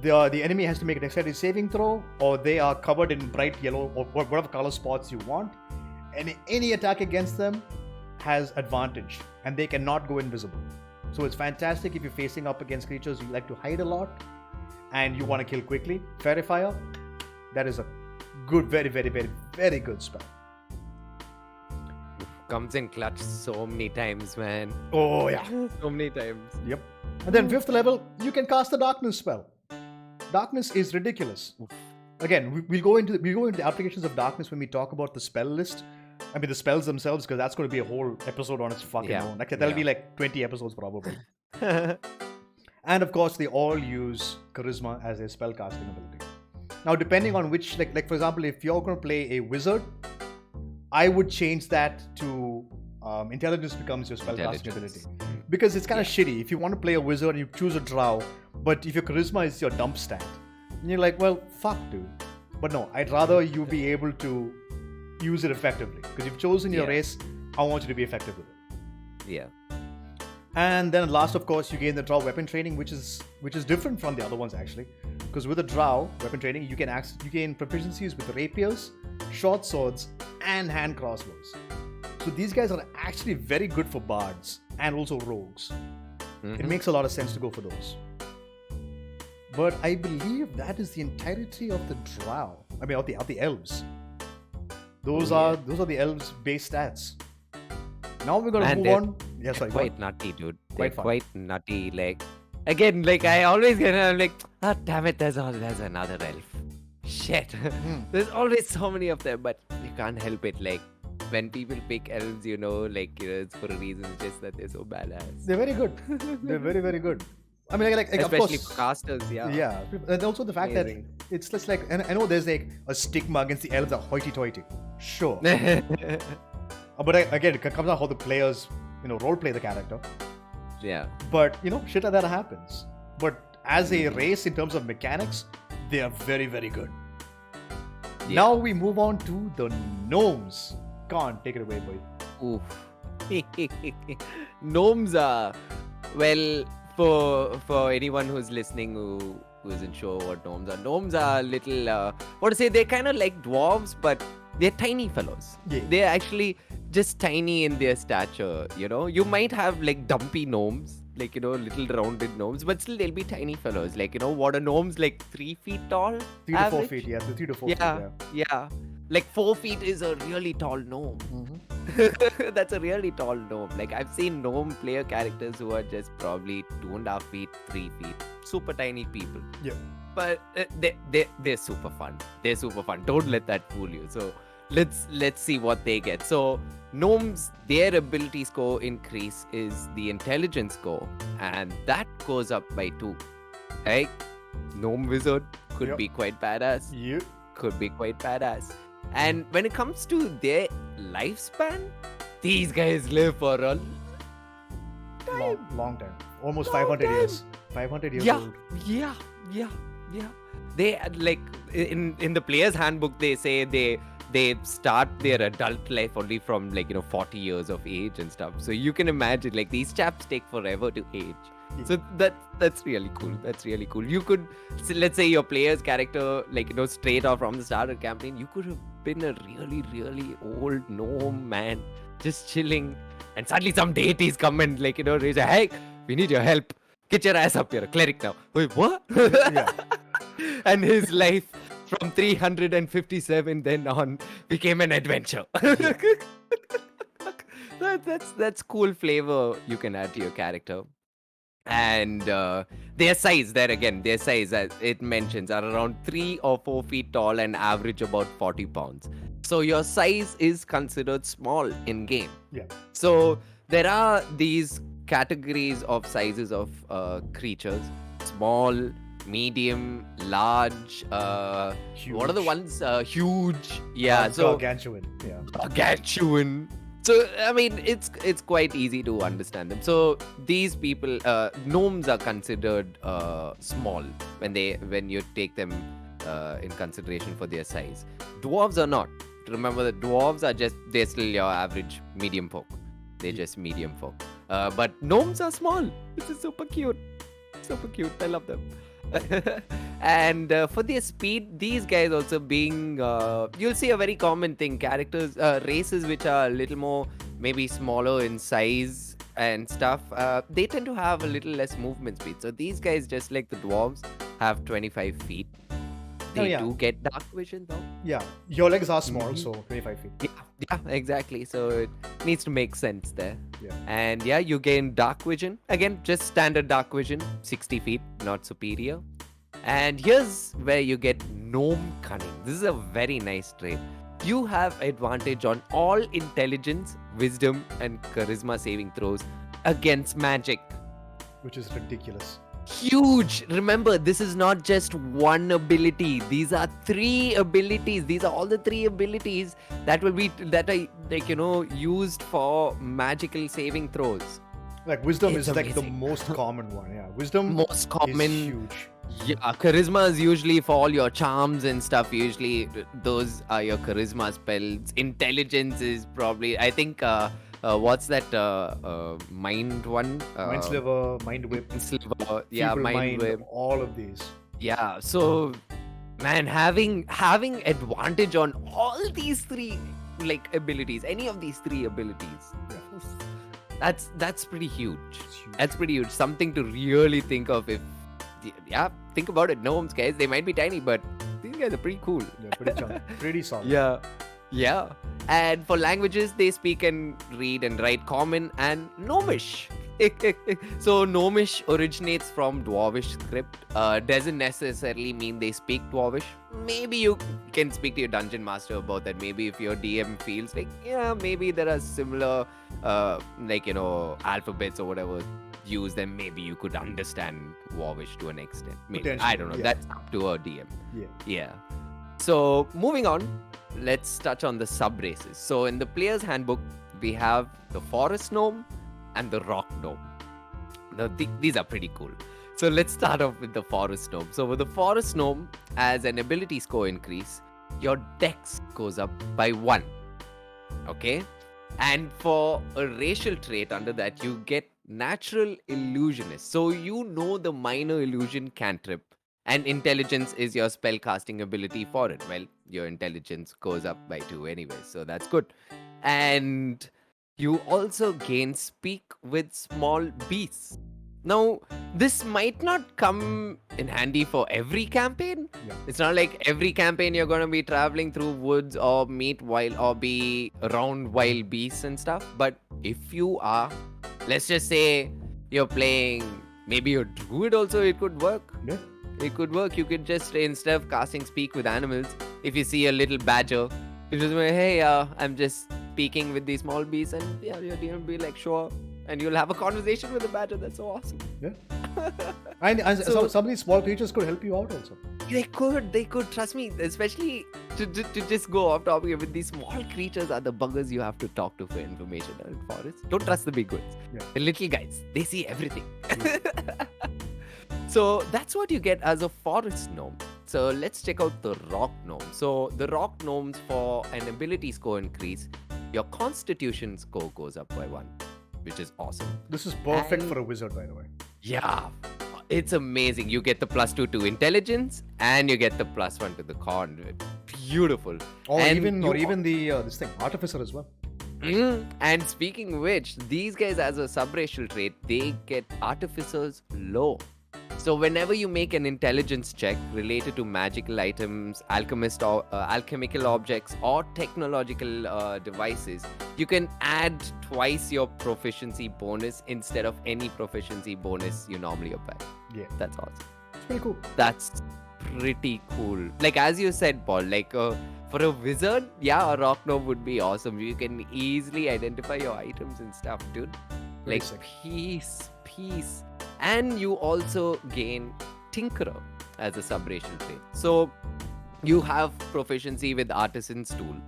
the enemy has to make a dexterity saving throw, or they are covered in bright yellow or whatever color spots you want, and any attack against them has advantage, and they cannot go invisible. So it's fantastic if you're facing up against creatures you like to hide a lot, and you want to kill quickly. Fairy Fire, that is a good, very, very, very, very good spell. Comes in clutch so many times, man. Oh yeah. So many times. Yep. And then 5th level, you can cast the darkness spell. Darkness is ridiculous. Again, we'll go into the applications of darkness when we talk about the spell list. I mean the spells themselves, because that's going to be a whole episode on its fucking own. Like that'll be like 20 episodes probably. And of course, they all use charisma as a spell casting ability. Now, depending on which, like for example, if you're going to play a wizard, I would change that to intelligence becomes your spellcasting ability, because it's kind of shitty if you want to play a wizard and you choose a drow, but if your charisma is your dump stat, and you're like, well, fuck, dude. But no, I'd rather you be able to use it effectively, because you've chosen your race. I want you to be effective with it. Yeah. And then last, of course, you gain the drow weapon training, which is different from the other ones actually, because with the drow weapon training, you gain proficiencies with rapiers, short swords, and hand crossbows. So these guys are actually very good for bards and also rogues. It makes a lot of sense to go for those. But I believe that is the entirety of the drow. I mean, of the elves. Those are the elves' base stats. Now we're gonna move on. Yeah, sorry. Quite nutty, dude. Quite They're fun. quite nutty. Like again, like I always get, I'm like, ah, damn it, there's another elf. Shit. There's always so many of them, but you can't help it. Like when people pick elves, it's for a reason. It's just that they're so badass. They're very good. They're very, very good. I mean, like Especially of for course. casters, yeah. Yeah, and also the fact Amazing. that it's just like, and I know there's like a stigma against the elves are hoity-toity. Sure. But again, it comes out how the players, role play the character. Yeah. But shit like that happens. But as a race, in terms of mechanics, they are very, very good. Yeah. Now we move on to the gnomes. Can't take it away, boy. Oof. Gnomes are, well, for anyone who's listening who isn't sure what gnomes are little, they're kind of like dwarves, but they're tiny fellows. Yeah. They're actually just tiny in their stature, You might have like dumpy gnomes, like, little rounded gnomes, but still they'll be tiny fellows. Like, what are gnomes, like 3 feet tall? 3 to 4 average? feet, yeah. 3 to 4 feet, Yeah, yeah. yeah. Like 4 feet is a really tall gnome. That's a really tall gnome. Like I've seen gnome player characters who are just probably 2.5 feet, 3 feet, super tiny people. Yeah. But they're super fun. They're super fun. Don't let that fool you. So let's see what they get. So gnomes, their ability score increase is the intelligence score, and that goes up by 2. Right? Gnome wizard could Yep. be quite badass. Yeah. Could be quite badass. And when it comes to their lifespan, these guys live for a Long time. Almost Long 500 time. years. 500 years yeah, old. yeah. They like in the player's handbook they say they start their adult life only from 40 years of age and stuff. So you can imagine like these chaps take forever to age. So that's really cool. That's really cool. You could, so let's say your player's character, straight off from the start of the campaign, you could have been a really, really old gnome man, just chilling, and suddenly some deities come and they say, "Hey, we need your help. Get your ass up here, a cleric now." Wait, what? Yeah. And his life from 357 then on became an adventure. That's cool flavor you can add to your character. And their size, as it mentions, are around 3 or 4 feet tall and average about 40 pounds. So your size is considered small in game. Yeah. So there are these categories of sizes of creatures: small, medium, large. Huge. What are the ones? Huge. Yeah. So Gargantuan. Yeah. gargantuan. So I mean, it's quite easy to understand them. So these people, gnomes are considered small when you take them in consideration for their size. Dwarves are not. Remember that dwarves are they're still your average medium folk. They're just medium folk. But gnomes are small. This is super cute. Super cute. I love them. And for their speed, these guys also being, you'll see a very common thing, characters, races which are a little more maybe smaller in size and stuff, they tend to have a little less movement speed. So these guys, just like the dwarves, have 25 feet. They do get dark vision though. Yeah. Your legs are small, so 25 feet. Yeah, exactly. So it needs to make sense there. Yeah. And yeah, you gain dark vision. Again, just standard dark vision, 60 feet, not superior. And here's where you get gnome cunning. This is a very nice trait. You have advantage on all intelligence, wisdom, and charisma saving throws against magic. Which is ridiculous. Huge. Remember, this is not just one ability. These are 3 abilities. These are all the 3 abilities that are used for magical saving throws. Like wisdom It's is like the amazing. most common one. Yeah. Wisdom Most common. is huge. Yeah, charisma is usually for all your charms and stuff. Usually, those are your charisma spells. Intelligence is probably, I think, what's that mind one? Mind sliver, mind whip, Sliver. Yeah, feeble mind whip. all of these. Yeah, so Man, having advantage on all these three like abilities, any of these three abilities, that's pretty huge. It's huge. That's pretty huge. Something to really think of. If think about it. Gnomes, guys, they might be tiny, but these guys are pretty cool. Yeah, pretty chunky, pretty solid. Yeah. And for languages, they speak and read and write Common and Gnomish. So Gnomish originates from Dwarvish script. Doesn't necessarily mean they speak Dwarvish. Maybe you can speak to your dungeon master about that. Maybe if your DM feels like, maybe there are similar, alphabets or whatever used, then maybe you could understand Dwarvish to an extent. Maybe. I don't know. Yeah. That's up to a DM. Yeah. So moving on, let's touch on the sub races. So in the player's handbook, we have the forest gnome and the rock gnome. Now, these are pretty cool. So let's start off with the forest gnome. So with the forest gnome, as an ability score increase, your dex goes up by 1. Okay? And for a racial trait under that, you get natural illusionist. So you know the minor illusion cantrip, and intelligence is your spell casting ability for it. Well, your intelligence goes up by 2 anyway, so that's good. And you also gain speak with small beasts. Now, this might not come in handy for every campaign. Yeah. It's not like every campaign you're going to be traveling through woods or meet wild or be around wild beasts and stuff. But if you are, let's just say you're playing maybe a druid also, it could work. Yeah. It could work. You could just, instead of casting speak with animals, if you see a little badger, you just say, hey, I'm just speaking with these small beasts, and your DM will be like, sure. And you'll have a conversation with the badger. That's so awesome. Yeah. And So- some of these small creatures could help you out also. They could, trust me, especially to just go off topic. With these small creatures are the buggers you have to talk to for information in forests. Don't trust the big ones. Yeah. The little guys, they see everything. So that's what you get as a forest gnome. So let's check out the rock gnome. So the rock gnomes, for an ability score increase, your constitution score goes up by 1, which is awesome. This is perfect And- for a wizard, by the way. Yeah, it's amazing. You get the +2 to intelligence, and you get the +1 to the con. Beautiful. Or And even you- the this thing, artificer as well. And speaking of which, these guys, as a subracial trait, they get artificers low. So whenever you make an intelligence check related to magical items, alchemist or alchemical objects, or technological devices, you can add twice your proficiency bonus instead of any proficiency bonus you normally apply. Yeah. That's awesome. It's pretty cool. That's pretty cool. Like, as you said, Paul, like for a wizard, a rock gnome would be awesome. You can easily identify your items and stuff, dude. Very Like, sick. peace. And you also gain Tinkerer as a subracial trait. So you have proficiency with artisan's tools.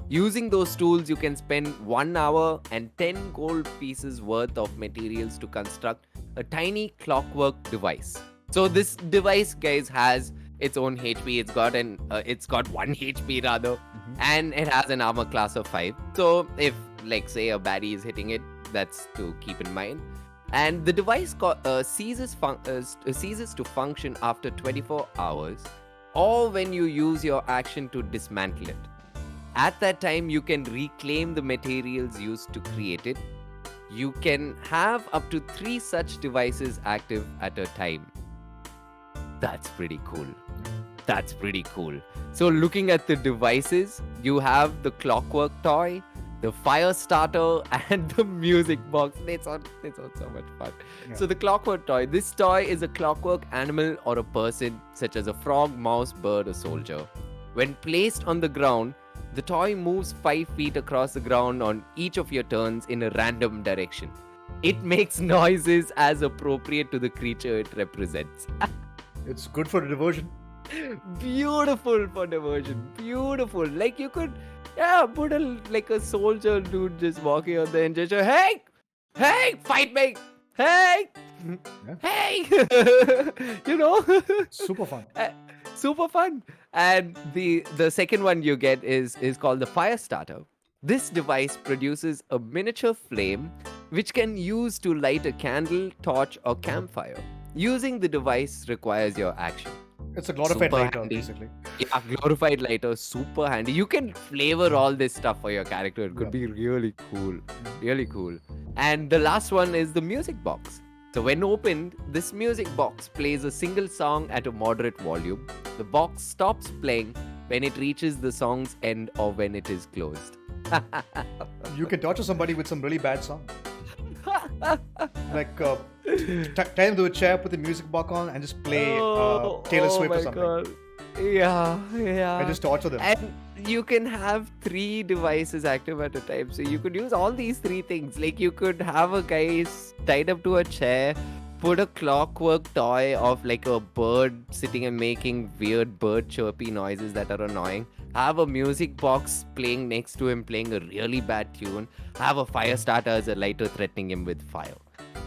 Using those tools, you can spend 1 hour and 10 gold pieces worth of materials to construct a tiny clockwork device. So this device, guys, has its own HP. It's got 1 HP rather, and it has an armor class of 5. So if, like, say a baddie is hitting it, that's to keep in mind. And the device ceases to function after 24 hours, or when you use your action to dismantle it. At that time, you can reclaim the materials used to create it. You can have up to 3 such devices active at a time. That's pretty cool. So looking at the devices, you have the clockwork toy, the fire starter, and the music box. They sound so much fun. Yeah. So the clockwork toy. This toy is a clockwork animal or a person, such as a frog, mouse, bird, or soldier. When placed on the ground, the toy moves 5 feet across the ground on each of your turns in a random direction. It makes noises as appropriate to the creature it represents. It's good for diversion. Beautiful for diversion. Beautiful. Like, you could, put a soldier dude just walking on there and just say, hey, fight me, hey, hey, Super fun. super fun. And the second one you get is called the fire starter. This device produces a miniature flame which can use to light a candle, torch, or campfire. Using the device requires your action. It's a glorified Super lighter, handy. basically. Yeah, glorified lighter, super handy. You can flavor all this stuff for your character. It could be really cool. Really cool. And the last one is the music box. So when opened, this music box plays a single song at a moderate volume. The box stops playing when it reaches the song's end or when it is closed. You can torture somebody with some really bad song. Like, tie them to a chair, put the music box on, and just play Taylor Swift or something. God. Yeah. And just torture them. And you can have 3 devices active at a time. So you could use all these 3 things. Like you could have a guy tied up to a chair, put a clockwork toy of like a bird sitting and making weird bird chirpy noises that are annoying. Have a music box playing next to him, playing a really bad tune. Have a fire starter as a lighter threatening him with fire.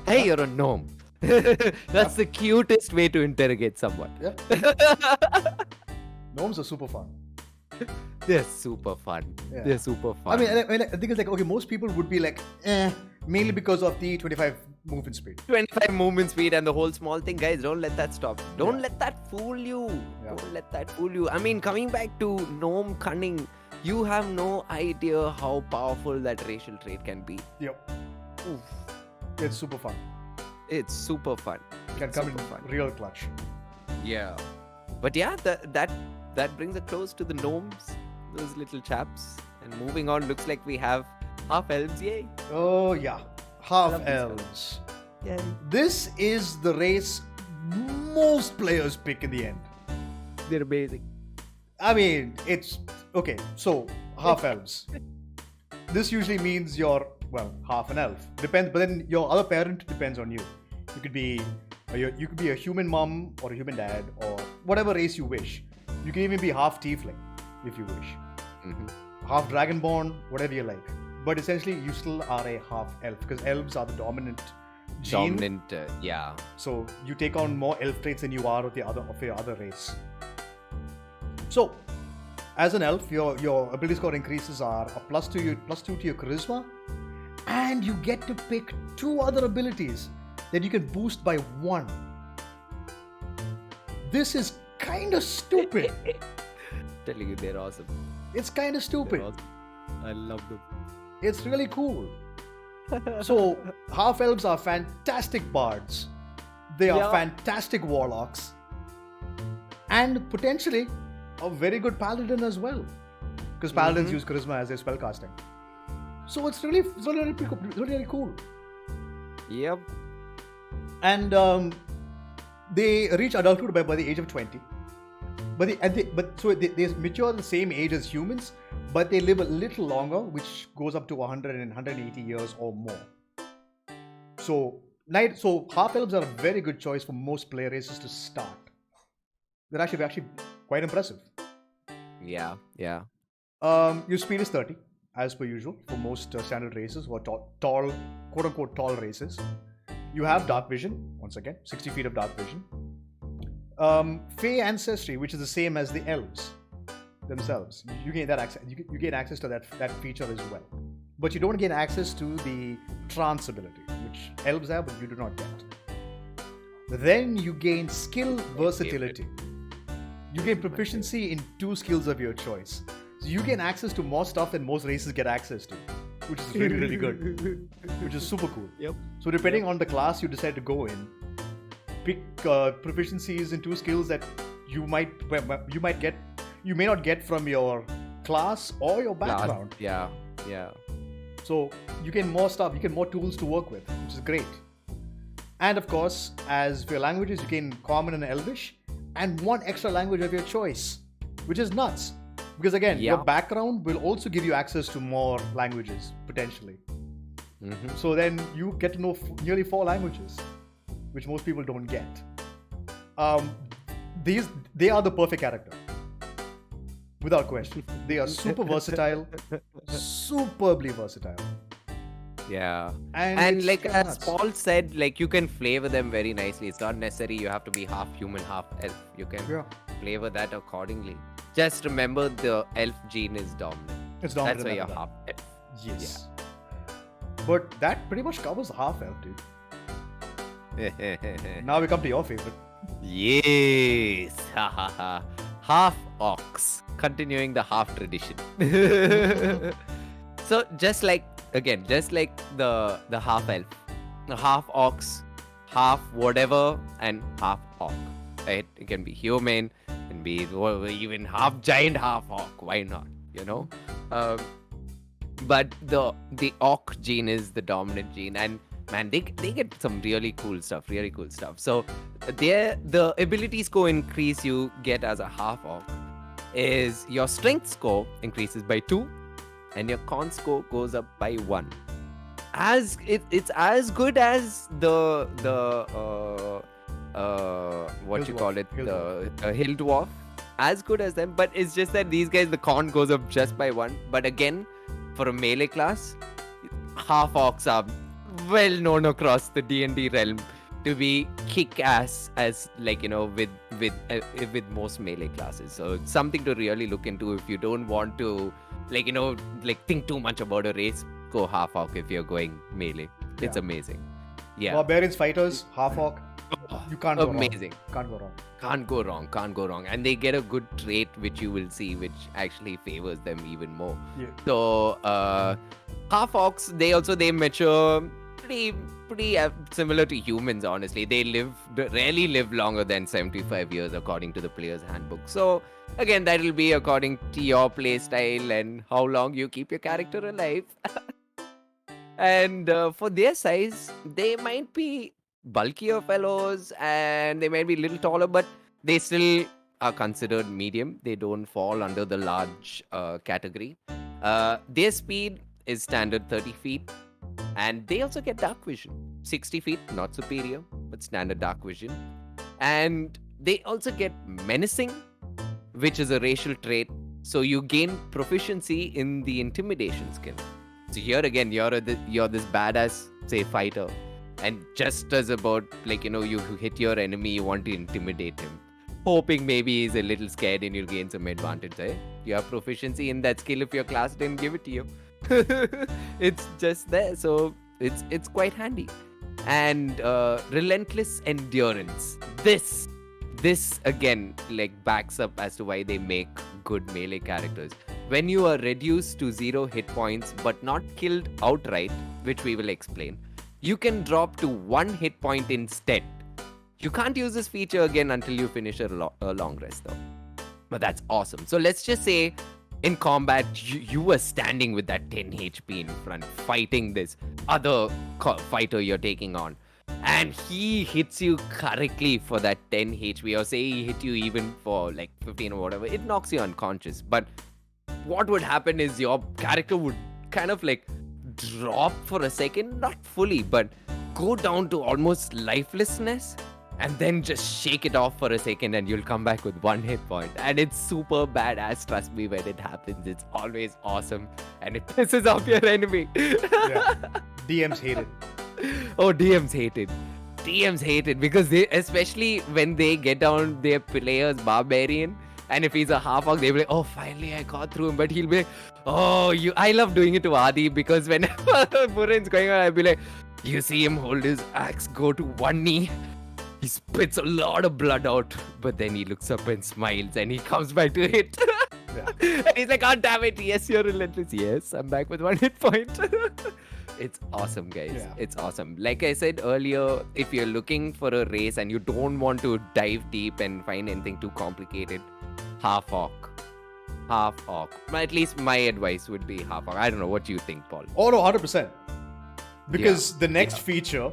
Hey, you're a gnome. That's the cutest way to interrogate someone. Yeah. Gnomes are super fun. They're super fun. Yeah. They're super fun. I think it's like, okay, most people would be like, mainly because of the 25 movement speed. 25 movement speed and the whole small thing. Guys, don't let that stop. Don't let that fool you. Yeah. Don't let that fool you. I mean, coming back to gnome cunning, you have no idea how powerful that racial trait can be. Yep. Oof. It's super fun. It's super fun. Can come in Super fun. real clutch. Yeah. But yeah, that brings a close to the gnomes, those little chaps. And moving on, looks like we have half elves. Yay. Oh, yeah. Half love these elves. Yay. This is the race most players pick in the end. They're amazing. I mean, it's okay. So, half elves. This usually means you're, well, half an elf. Depends, but then your other parent depends on you. You could be a human mom or a human dad or whatever race you wish. You can even be half tiefling if you wish. Mm-hmm. Half dragonborn, whatever you like. But essentially, you still are a half elf because elves are the dominant gene. Yeah. So you take on more elf traits than you are of your other race. So, as an elf, your ability score increases are a +2 to your charisma, and you get to pick 2 other abilities that you can boost by 1. This is kind of stupid. Telling you, they're awesome. It's kind of stupid. They're awesome. I love them. It's really cool. So, half elves are fantastic bards. They are fantastic warlocks. And potentially a very good paladin as well. Because paladins use charisma as their spellcasting. So it's really cool. Yep. And they reach adulthood by the age of 20. So they mature the same age as humans, but they live a little longer, which goes up to 100 and 180 years or more. So half elves are a very good choice for most player races to start. They're actually quite impressive. Yeah. Your speed is 30, as per usual, for most standard races or tall, quote-unquote tall races. You have dark vision, once again, 60 feet of dark vision. Fey ancestry, which is the same as the elves themselves. You gain that access. You gain access to that feature as well. But you don't gain access to the trance ability, which elves have, but you do not get. Then you gain skill versatility. You gain proficiency in 2 skills of your choice. So you gain access to more stuff than most races get access to, which is really, really good. Which is super cool. Yep. So depending on the class you decide to go in, pick proficiencies in 2 skills that you may not get from your class or your background. Yeah. So you get more stuff, you get more tools to work with, which is great. And of course, as for your languages, you gain Common and Elvish, and 1 extra language of your choice, which is nuts. Because again, your background will also give you access to more languages, potentially. Mm-hmm. So then you get to know nearly 4 languages, which most people don't get. They are the perfect character. Without question. They are super versatile, superbly versatile. Yeah. And like as Paul said, like you can flavor them very nicely. It's not necessary you have to be half human, half elf. You can flavor that accordingly. Just remember the elf gene is dominant. It's dominant. That's why you're half elf. Yes. Yeah. But that pretty much covers half elf, dude. Now we come to your favorite. Yes. Ha ha ha. Half ox. Continuing the half tradition. So just like the half elf, the half ox, half whatever, and half hawk. Right? It can be human, it can be even half giant, half hawk. Why not? You know. Um, but the Orc gene is the dominant gene, and man, they get some really cool stuff. So the ability score increase you get as a half Orc is your strength score increases by 2 and your con score goes up by 1. It's as good as what Hill you dwarf, call it, hill the hill dwarf, as good as them, but it's just that these guys, the con goes up just by 1. But again, for a melee class, half orcs are well known across the D&D realm to be kick-ass, as like, you know, with most melee classes. So it's something to really look into if you don't want to, like, you know, like think too much about a race. Go half orc if you're going melee. It's Yeah. amazing. Yeah. Barbarians, fighters, half orc. Oh, You can't go amazing. wrong. Can't go wrong. Can't go wrong. And they get a good trait, which you will see, which actually favors them even more. Yeah. So half orcs, they mature pretty similar to humans. Honestly, they rarely live longer than 75 years according to the player's handbook. So again, that will be according to your play style and how long you keep your character alive. And for their size, they might be bulkier fellows and they might be a little taller, but they still are considered medium. They don't fall under the large category. Their speed is standard 30 feet, and they also get dark vision. 60 feet, not superior, but standard dark vision. And they also get menacing, which is a racial trait. So you gain proficiency in the intimidation skill. So here again, you're this badass, say, fighter, and just as about, like, you know, you hit your enemy, you want to intimidate him, hoping maybe he's a little scared and you'll gain some advantage. You have proficiency in that skill if your class didn't give it to you. It's just there, so it's quite handy. And relentless endurance. This again, like, backs up as to why they make good melee characters. When you are reduced to 0 hit points but not killed outright, which we will explain, you can drop to 1 hit point instead. You can't use this feature again until you finish a long rest though. But that's awesome. So let's just say in combat, you were standing with that 10 HP in front, fighting this other fighter you're taking on. And he hits you correctly for that 10 HP, or say he hit you even for like 15 or whatever. It knocks you unconscious. But what would happen is your character would kind of like drop for a second, not fully, but go down to almost lifelessness, and then just shake it off for a second and you'll come back with 1 hit point. And it's super badass, trust me, when it happens. It's always awesome and it pisses off your enemy. Yeah. DMs hate it. Oh, DMs hate it. DMs hate it because they, especially when they get down their player's barbarian, and if he's a half orc, they'll be like, oh, finally I got through him. But he'll be like, oh, I love doing it to Adi, because whenever Buren's going on, I'll be like, you see him hold his axe, go to one knee. He spits a lot of blood out, but then he looks up and smiles and he comes back to hit. Yeah. And he's like, oh, damn it. Yes, you're relentless. Yes, I'm back with 1 hit point. It's awesome, guys. Yeah. It's awesome. Like I said earlier, if you're looking for a race and you don't want to dive deep and find anything too complicated, half orc. At least my advice would be half orc. I don't know. What do you think, Paul? Oh, no, 100%. Because the next feature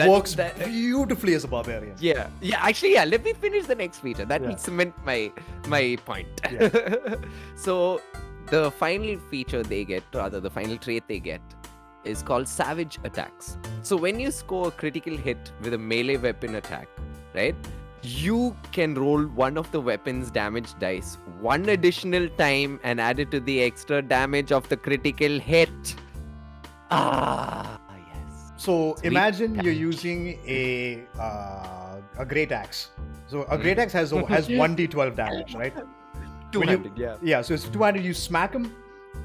works beautifully as a barbarian. Yeah. Actually, let me finish the next feature. That will cement my point. Yeah. So the final feature they get, rather the final trait they get, is called Savage Attacks. So when you score a critical hit with a melee weapon attack, right, you can roll one of the weapon's damage dice 1 additional time and add it to the extra damage of the critical hit. Yes. So Sweet. imagine you're using a great axe. So a great axe has 1d12 damage, right? 200, yeah. Yeah, so it's 200, you smack him,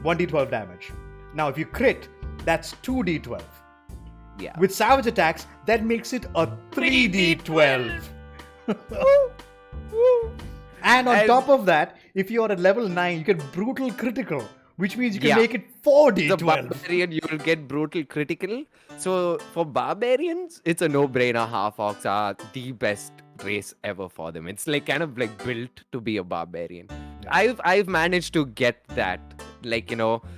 1d12 damage. Now if you crit, that's 2d12. Yeah. With savage attacks, that makes it a 3d12. And on top of that, if you're at level 9, you get brutal critical, which means you can make it The 4d12. barbarian, you will get brutal critical. So for barbarians, it's a no-brainer. Half-orcs are the best race ever for them. It's like kind of like built to be a barbarian. Yeah. I've managed to get that, like, the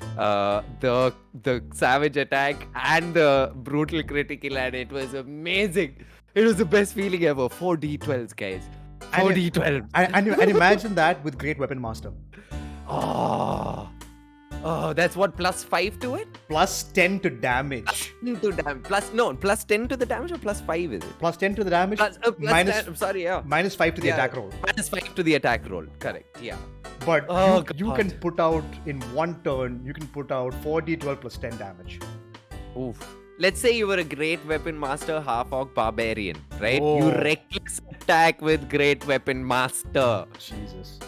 savage attack and the brutal critical, and it was amazing. It was the best feeling ever. 4d12s, guys. 4d12. And imagine that with Great Weapon Master. Oh, that's what, +5 to it? Plus 10 to damage. Plus 10 to the damage, or +5 is it? Plus 10 to the damage. Plus minus 10, sorry, yeah. minus 5 to the attack roll. -5 to the attack roll, correct, yeah. But Oh, you God. can put out, in one turn, you can put out 4d12 plus 10 damage. Oof. Let's say you were a Great Weapon Master Half-Orc Barbarian, right? Oh. You reckless attack with Great Weapon Master. Jesus.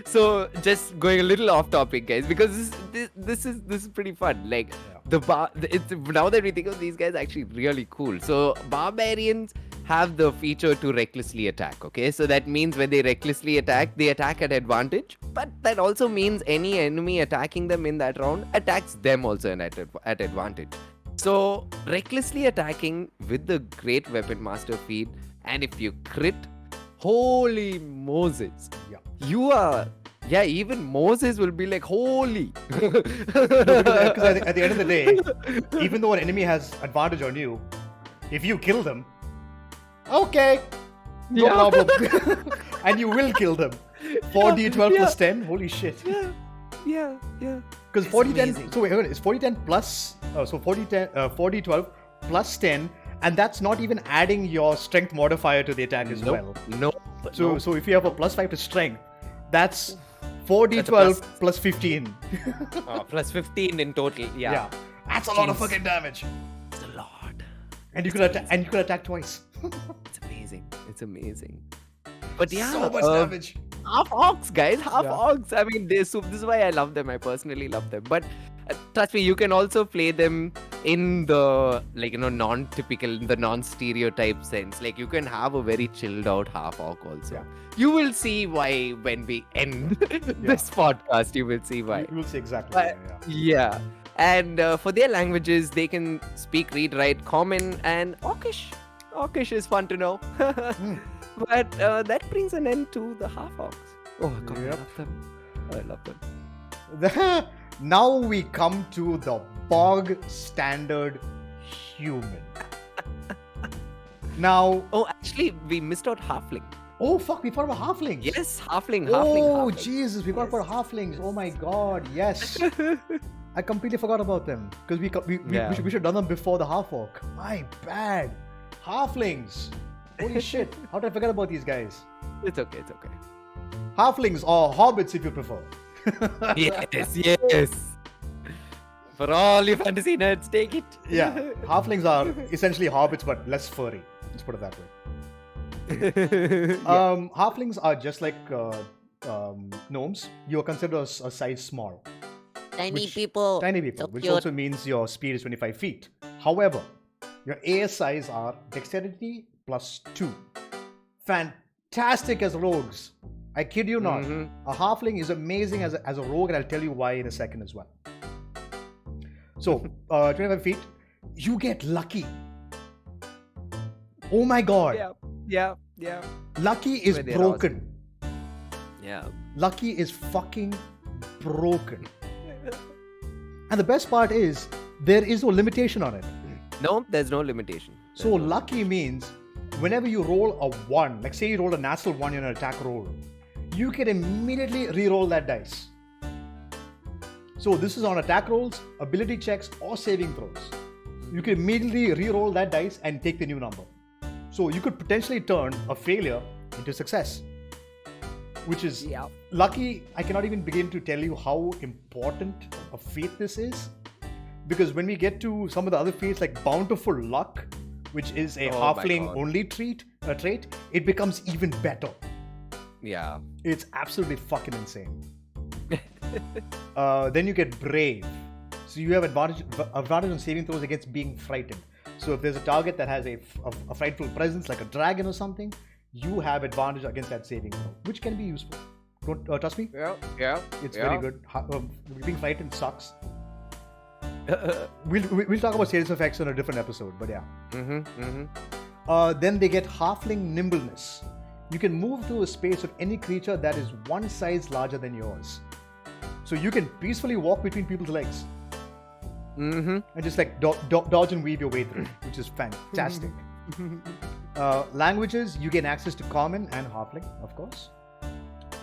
So just going a little off topic, guys, because this is pretty fun. Like it's now that we think of these guys, actually really cool. So barbarians have the feature to recklessly attack. Okay, so that means when they recklessly attack, they attack at advantage. But that also means any enemy attacking them in that round attacks them also at advantage. So recklessly attacking with the Great Weapon Master feat, and if you crit, holy Moses. Yeah. You are, even Moses will be like, holy. Because at the end of the day, even though an enemy has advantage on you, if you kill them, okay, no problem. And you will kill them. 4d12 plus 10, holy shit. Yeah. Because 4d10, so wait, it's 4d10 plus, so 4d12 plus 10, and that's not even adding your strength modifier to the attack as well. No. So if you have a plus 5 to strength, that's 4d12 That's plus 15. Plus 15 in total. Yeah. That's a lot of fucking damage. It's a lot. And you could attack twice. It's amazing. But yeah, So much damage. Half-orcs, guys. Half-orcs. I mean, this is why I love them. I personally love them. But trust me, you can also play them in the, non-typical, the non-stereotype sense. Like, you can have a very chilled out half-orc also. Yeah. You will see why when we end this podcast. You will see why. You will see exactly But- why, Yeah. And for their languages, they can speak, read, write Common and Orcish. Orcish is fun to know. But that brings an end to the half-orcs. Oh, God, Yep. I love them. Now we come to the bog standard human. Now, Oh, actually, we missed out Halfling. oh fuck, we forgot about halflings. Yes, Halfling. Oh halfling. Jesus, we forgot about halflings. Oh my god, yes. I completely forgot about them because we should have done them before the half orc. My bad. Halflings. Holy shit! How did I forget about these guys? It's okay. Halflings or hobbits, if you prefer. Yes. For all you fantasy nerds, take it. Yeah, halflings are essentially hobbits but less furry. Let's put it that way. Halflings are just like gnomes. You are considered a size small. Tiny people. Tiny people, So which cute. also means your speed is 25 feet. However, your ASIs are dexterity plus 2. Fantastic as rogues. I kid you not. A halfling is amazing as a rogue, and I'll tell you why in a second as well. So, 25 feet, you get lucky. Oh my god. Yeah. Lucky is Where they're broken. Yeah. Lucky is fucking broken. And the best part is, there is no limitation on it. No, there's no limitation. So lucky means whenever you roll a 1, like say you roll a natural 1 in an attack roll, you can immediately re-roll that dice. So this is on attack rolls, ability checks, or saving throws. You can immediately re-roll that dice and take the new number. So you could potentially turn a failure into success. Which is lucky. I cannot even begin to tell you how important a feat this is. Because when we get to some of the other feats like bountiful luck, which is a halfling only trait, it becomes even better. Yeah. It's absolutely fucking insane. Then you get brave. So you have advantage on saving throws against being frightened. So if there's a target that has a frightful presence, like a dragon or something, you have advantage against that saving throw, which can be useful. Don't trust me? Yeah. It's very good. Being frightened sucks. We'll talk about sales effects in a different episode, but yeah. Then they get halfling nimbleness. You can move through a space of any creature that is one size larger than yours. So you can peacefully walk between people's legs. And just like dodge and weave your way through, which is fantastic. Languages, you gain access to common and halfling, of course.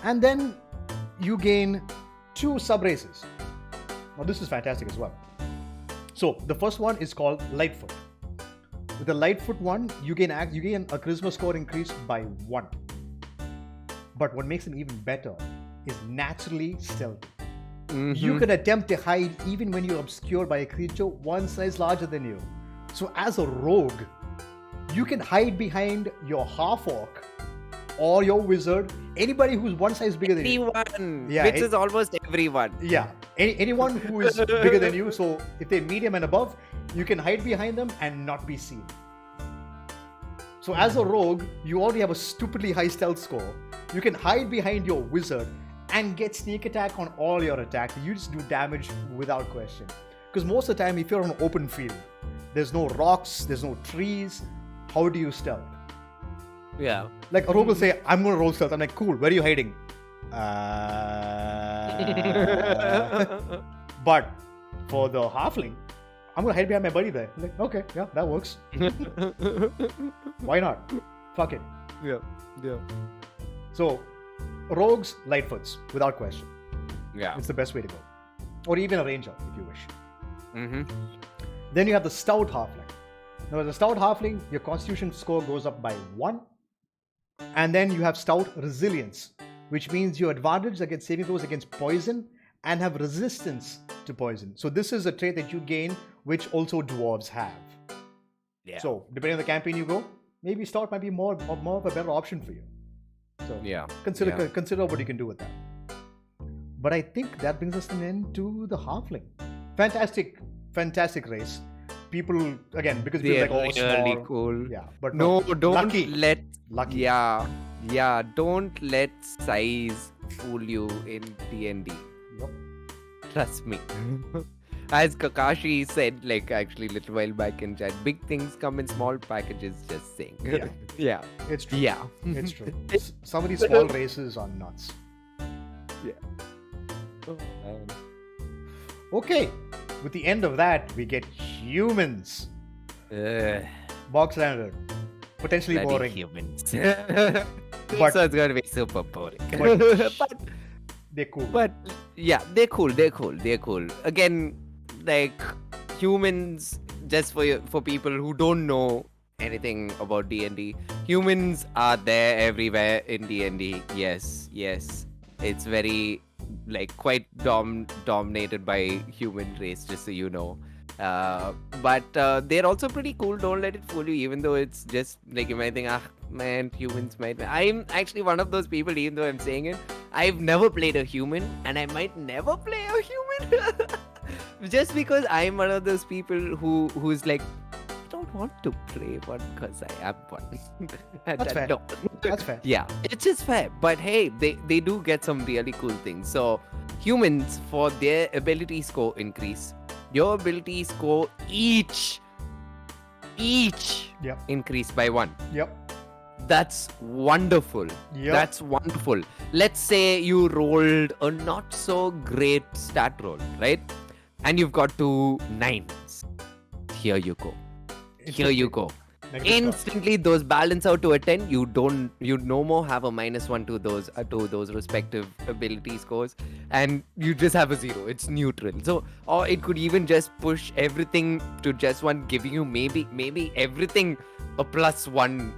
And then you gain 2 sub-races. Now this is fantastic as well. So the first one is called Lightfoot. With the Lightfoot one, you gain a charisma score increase by 1. But what makes them even better is naturally stealthy. You can attempt to hide even when you're obscured by a creature one size larger than you. So as a rogue, you can hide behind your half-orc or your wizard, anybody who's one size bigger than you. Everyone, which is almost everyone. Yeah, anyone who is bigger than you. So if they're medium and above, you can hide behind them and not be seen. So as a rogue, you already have a stupidly high stealth score. You can hide behind your wizard and get sneak attack on all your attacks. You just do damage without question. Because most of the time, if you're on an open field, there's no rocks, there's no trees. How do you stealth? Yeah. Like a rogue will say, I'm going to roll stealth. I'm like, cool, where are you hiding? But for the halfling, I'm going to hide behind my buddy there. I'm like, okay, yeah, that works. Why not? Fuck it. Yeah. So, rogues, Lightfoots, without question. Yeah. It's the best way to go. Or even a ranger, if you wish. Then you have the stout halfling. Now, as a stout halfling, your constitution score goes up by 1. And then you have stout resilience, which means your advantage against saving throws against poison and have resistance to poison. So this is a trait that you gain, which also dwarves have. Yeah. So depending on the campaign you go, maybe stout might be more of a better option for you. So consider what you can do with that. But I think that brings us an end to the halfling. Fantastic race. People again because people They're like really small. cool. Yeah, but No, don't lucky. let Lucky. Yeah, don't let size fool you in D&D. Yep. Trust me. As Kakashi said, like actually a little while back in chat, big things come in small packages, just saying. Yeah. It's true. Yeah. It's true. Some of these small races are nuts. Yeah. Oh, man. Okay. With the end of that, we get humans. Box standard. Potentially Bloody boring. humans. But- So it's gonna be super boring. But they're cool. But yeah, they're cool. Again, like humans, just for people who don't know anything about D&D, humans are there everywhere in D&D. Yes, it's very like quite dominated by human race, just so you know. But they're also pretty cool. Don't let it fool you, even though it's just like you might think, man, humans might. I'm actually one of those people, even though I'm saying it. I've never played a human, and I might never play a human. Just because I'm one of those people who's like, I don't want to play one because I am one. That's fair. No. That's fair. Yeah, it's just fair. But hey, they do get some really cool things. So humans, for their ability score increase, your ability score each Yep. increase by 1. Yep. That's wonderful. Yep. That's wonderful. Let's say you rolled a not so great stat roll, right? And you've got 2 9s. Here you go. Negative Instantly those balance out to a 10. You no more have a -1 to those respective ability scores, and you just have a 0. It's neutral. So, or it could even just push everything to just 1, giving you maybe everything a +1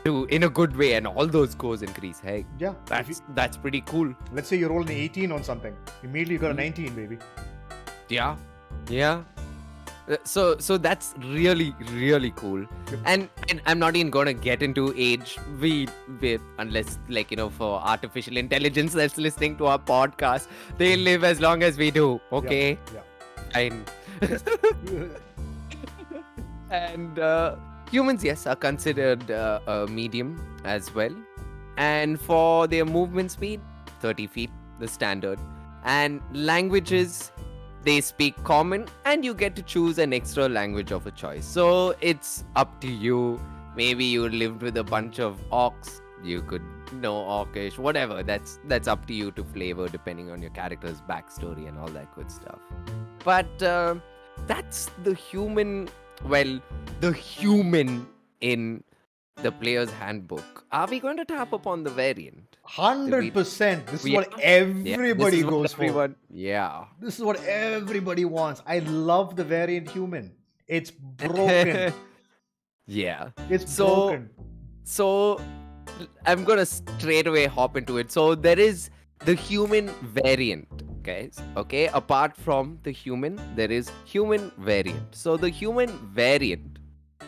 to in a good way, and all those scores increase. Hey, Yeah. that's pretty cool. Let's say you roll an 18 on something. Immediately you got a 19, baby. Yeah. So that's really cool. Yep. And I'm not even gonna get into age. We unless like for artificial intelligence that's listening to our podcast, they live as long as we do. Okay. Yeah. fine. And humans, yes, are considered a medium as well. And for their movement speed, 30 feet, the standard. And languages, they speak common, and you get to choose an extra language of a choice. So it's up to you. Maybe you lived with a bunch of orcs, you could know orcish, whatever. That's up to you to flavor depending on your character's backstory and all that good stuff. But that's the human. Well, the human in the player's handbook. Are we going to tap upon the variant? 100%. This is Yeah. what everybody this is what goes for. everyone, yeah. This is what everybody wants. I love the variant human. It's broken. Yeah. It's So- broken. So I'm gonna straight away hop into it. So there is the human variant, guys. Okay, apart from the human, there is human variant. So the human variant,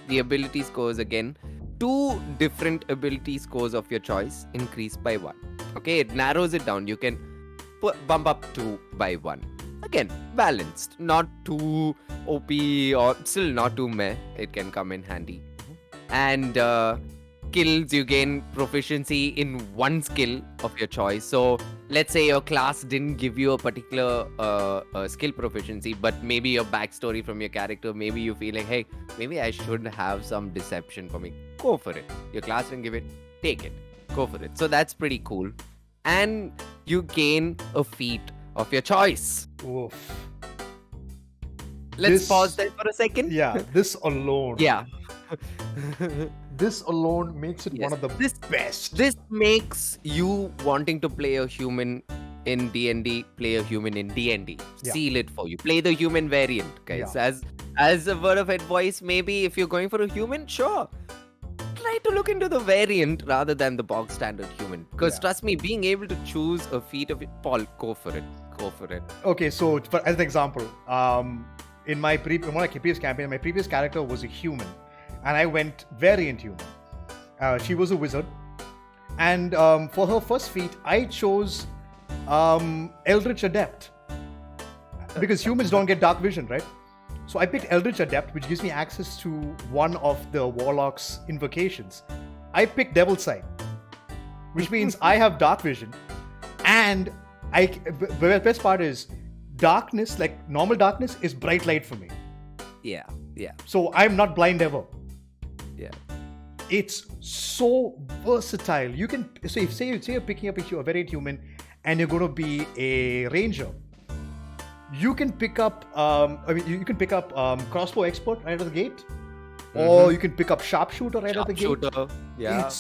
the ability scores again, 2 different ability scores of your choice increase by 1. Okay, it narrows it down. You can bump up 2 by 1. Again, balanced, not too OP or still not too meh. It can come in handy. And skills, you gain proficiency in 1 skill of your choice. So let's say your class didn't give you a particular skill proficiency, but maybe your backstory from your character, maybe you feel like, hey, maybe I should have some deception for me. Go for it. Your class didn't give it, take it. Go for it. So that's pretty cool. And you gain a feat of your choice. Oof. Let's This- pause there for a second. Yeah, this alone. Yeah. This alone makes it one Yes. of the This- best. This makes you wanting to play a human in D&D, play a human in D&D. Yeah. Seal it for you. Play the human variant, guys. As a word of advice, maybe if you're going for a human, sure. Try to look into the variant rather than the bog standard human. Because Yeah. trust me, being able to choose a feat of it, Paul, go for it. Go for it. Okay, so as an example, in my one of my previous campaign, my previous character was a human, and I went variant human. She was a wizard, and for her first feat, I chose Eldritch Adept because humans don't get dark vision, right? So I picked Eldritch Adept, which gives me access to one of the warlock's invocations. I picked Devil's Sight, which means I have dark vision, and the best part is darkness, like normal darkness, is bright light for me. Yeah. Yeah. So I'm not blind ever. Yeah. It's so versatile. You can so if say you're picking up a variant human and you're going to be a ranger, you can pick up you can pick up crossbow expert right out of the gate, or you can pick up sharpshooter right out of the gate. Sharpshooter. Yeah.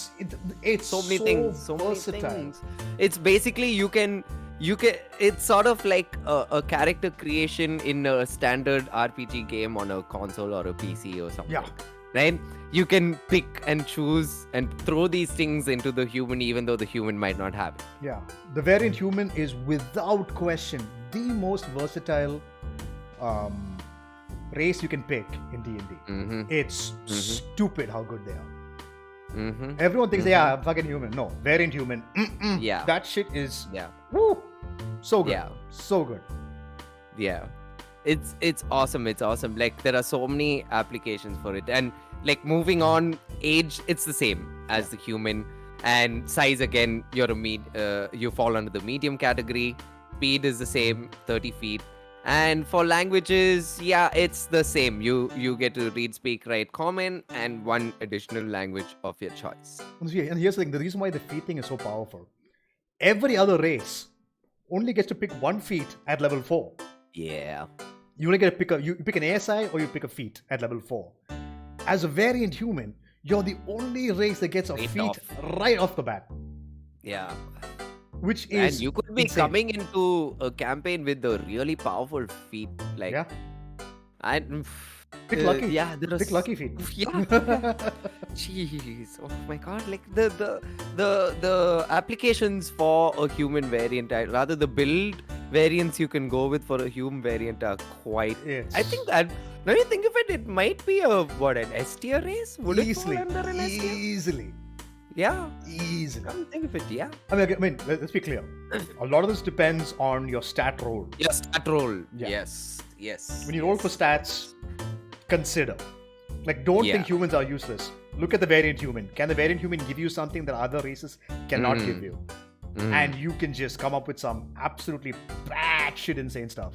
It's so many things. So many versatile. things. It's basically you can. It's sort of like a character creation in a standard RPG game on a console or a PC or something. Yeah. Right? You can pick and choose and throw these things into the human, even though the human might not have it. Yeah, the variant human is without question the most versatile race you can pick in D&D. Mm-hmm. It's stupid how good they are. Mm-hmm. Everyone thinks they are fucking human. No, variant human. Yeah. That shit is Yeah. woo, so good. Yeah. So good. Yeah. It's awesome. It's awesome. Like there are so many applications for it. And like moving on, age, it's the same as the human. And size again, you fall under the medium category. Speed is the same, 30 feet. And for languages, yeah, it's the same. You get to read, speak, write common and one additional language of your choice. And here's the thing: the reason why the feat thing is so powerful. Every other race only gets to pick one feat at level 4. Yeah. You only get to pick you pick an ASI or you pick a feat at level 4. As a variant human, you're the only race that gets a Right feat off. right off the bat, Yeah. which And is you could be insane. coming into a campaign with a really powerful feat. Like, Yeah, and pick lucky. Yeah, there are Pick lucky feat. Yeah. Jeez. Oh my god. Like the applications for a human variant, rather the build variants you can go with for a human variant are quite. I think that when you think of it, it might be an S tier race. Would it fall Easily, under an S tier? easily. Yeah. Easily. Come think of it. Yeah. Let's be clear. A lot of this depends on your stat roll. Your stat roll. Yeah. Yes. Yes. When you roll for stats, consider. Like, don't Yeah. think humans are useless. Look at the variant human. Can the variant human give you something that other races cannot give you? And you can just come up with some absolutely batshit insane stuff.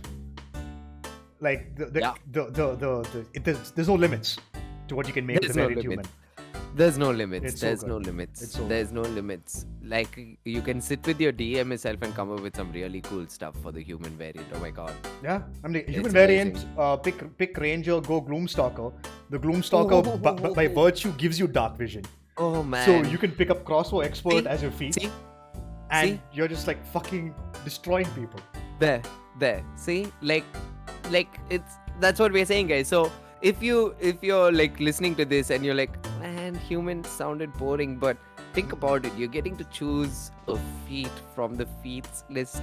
Like there's no limits to what you can make with There's the no variant limit. human. There's no limits. It's so There's good. no limits. It's so There's no limits. Like you can sit with your DM itself and come up with some really cool stuff for the human variant. Oh my god. Yeah, I mean, human It's variant. Pick Ranger, go Gloomstalker. The Gloomstalker, by virtue, gives you dark vision. Oh man. So you can pick up Crossbow Expert See? as your feat, See? and See? you're just like fucking destroying people. There. See, like that's what we're saying, guys. So if you're like listening to this and you're like, man, humans sounded boring, but think about it. You're getting to choose a feat from the feats list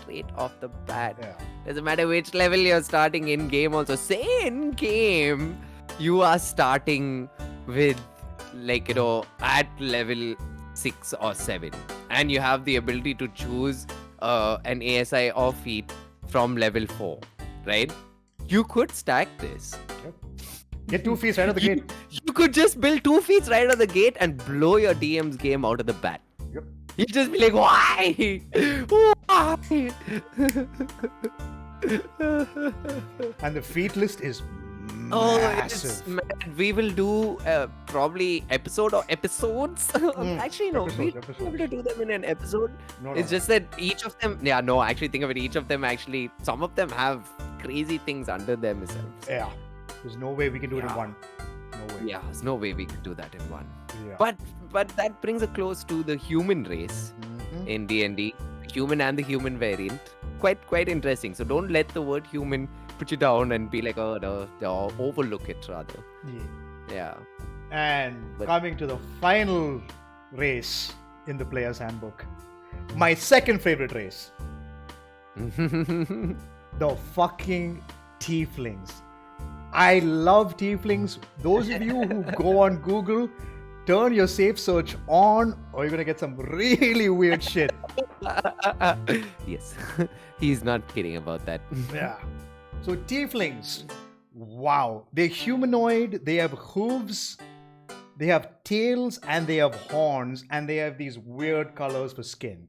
straight off the bat. Yeah. Doesn't matter which level you're starting in game. Also, say in game, you are starting with at level 6 or 7, and you have the ability to choose an ASI or feat from level 4, right? You could stack this. Get 2 feats right out the gate. You could just build 2 feats right out the gate and blow your DM's game out of the bat. Yep. You'd just be like, why? Why? And the feat list is Oh, massive. it's mad. We will do probably episodes. Actually, no, we Episodes. will be able to do them in an episode. No, It's just that each of them, actually think of it. Each of them actually, some of them have crazy things under themselves. Yeah. There's no way we can do it in Yeah. one. No way. Yeah, there's no way we could do that in one. Yeah. But that brings us close to the human race Mhm. in D&D, human and the human variant. Quite interesting. So don't let the word human put you down and be like, oh no, or overlook it rather. Yeah. Yeah. And But- coming to the final race in the player's handbook, my second favorite race, the fucking tieflings. I love tieflings. Those of you who go on Google, turn your safe search on, or you're gonna get some really weird shit. Yes, he's not kidding about that. Yeah. So tieflings, wow, they're humanoid. They have hooves, they have tails, and they have horns, and they have these weird colors for skin.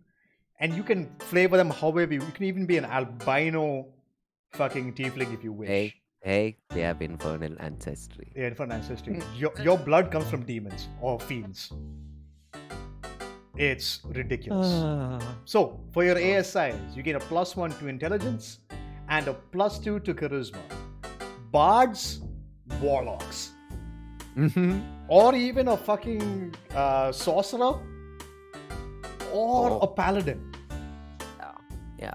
And you can flavor them however you can. Even be an albino fucking tiefling if you wish. Hey, they have infernal ancestry. Yeah, infernal ancestry. Your blood comes from demons or fiends. It's ridiculous. So, for your ASIs, you get a +1 to intelligence and a +2 to charisma. Bards, warlocks, or even a fucking sorcerer, or Oh. a paladin. Yeah.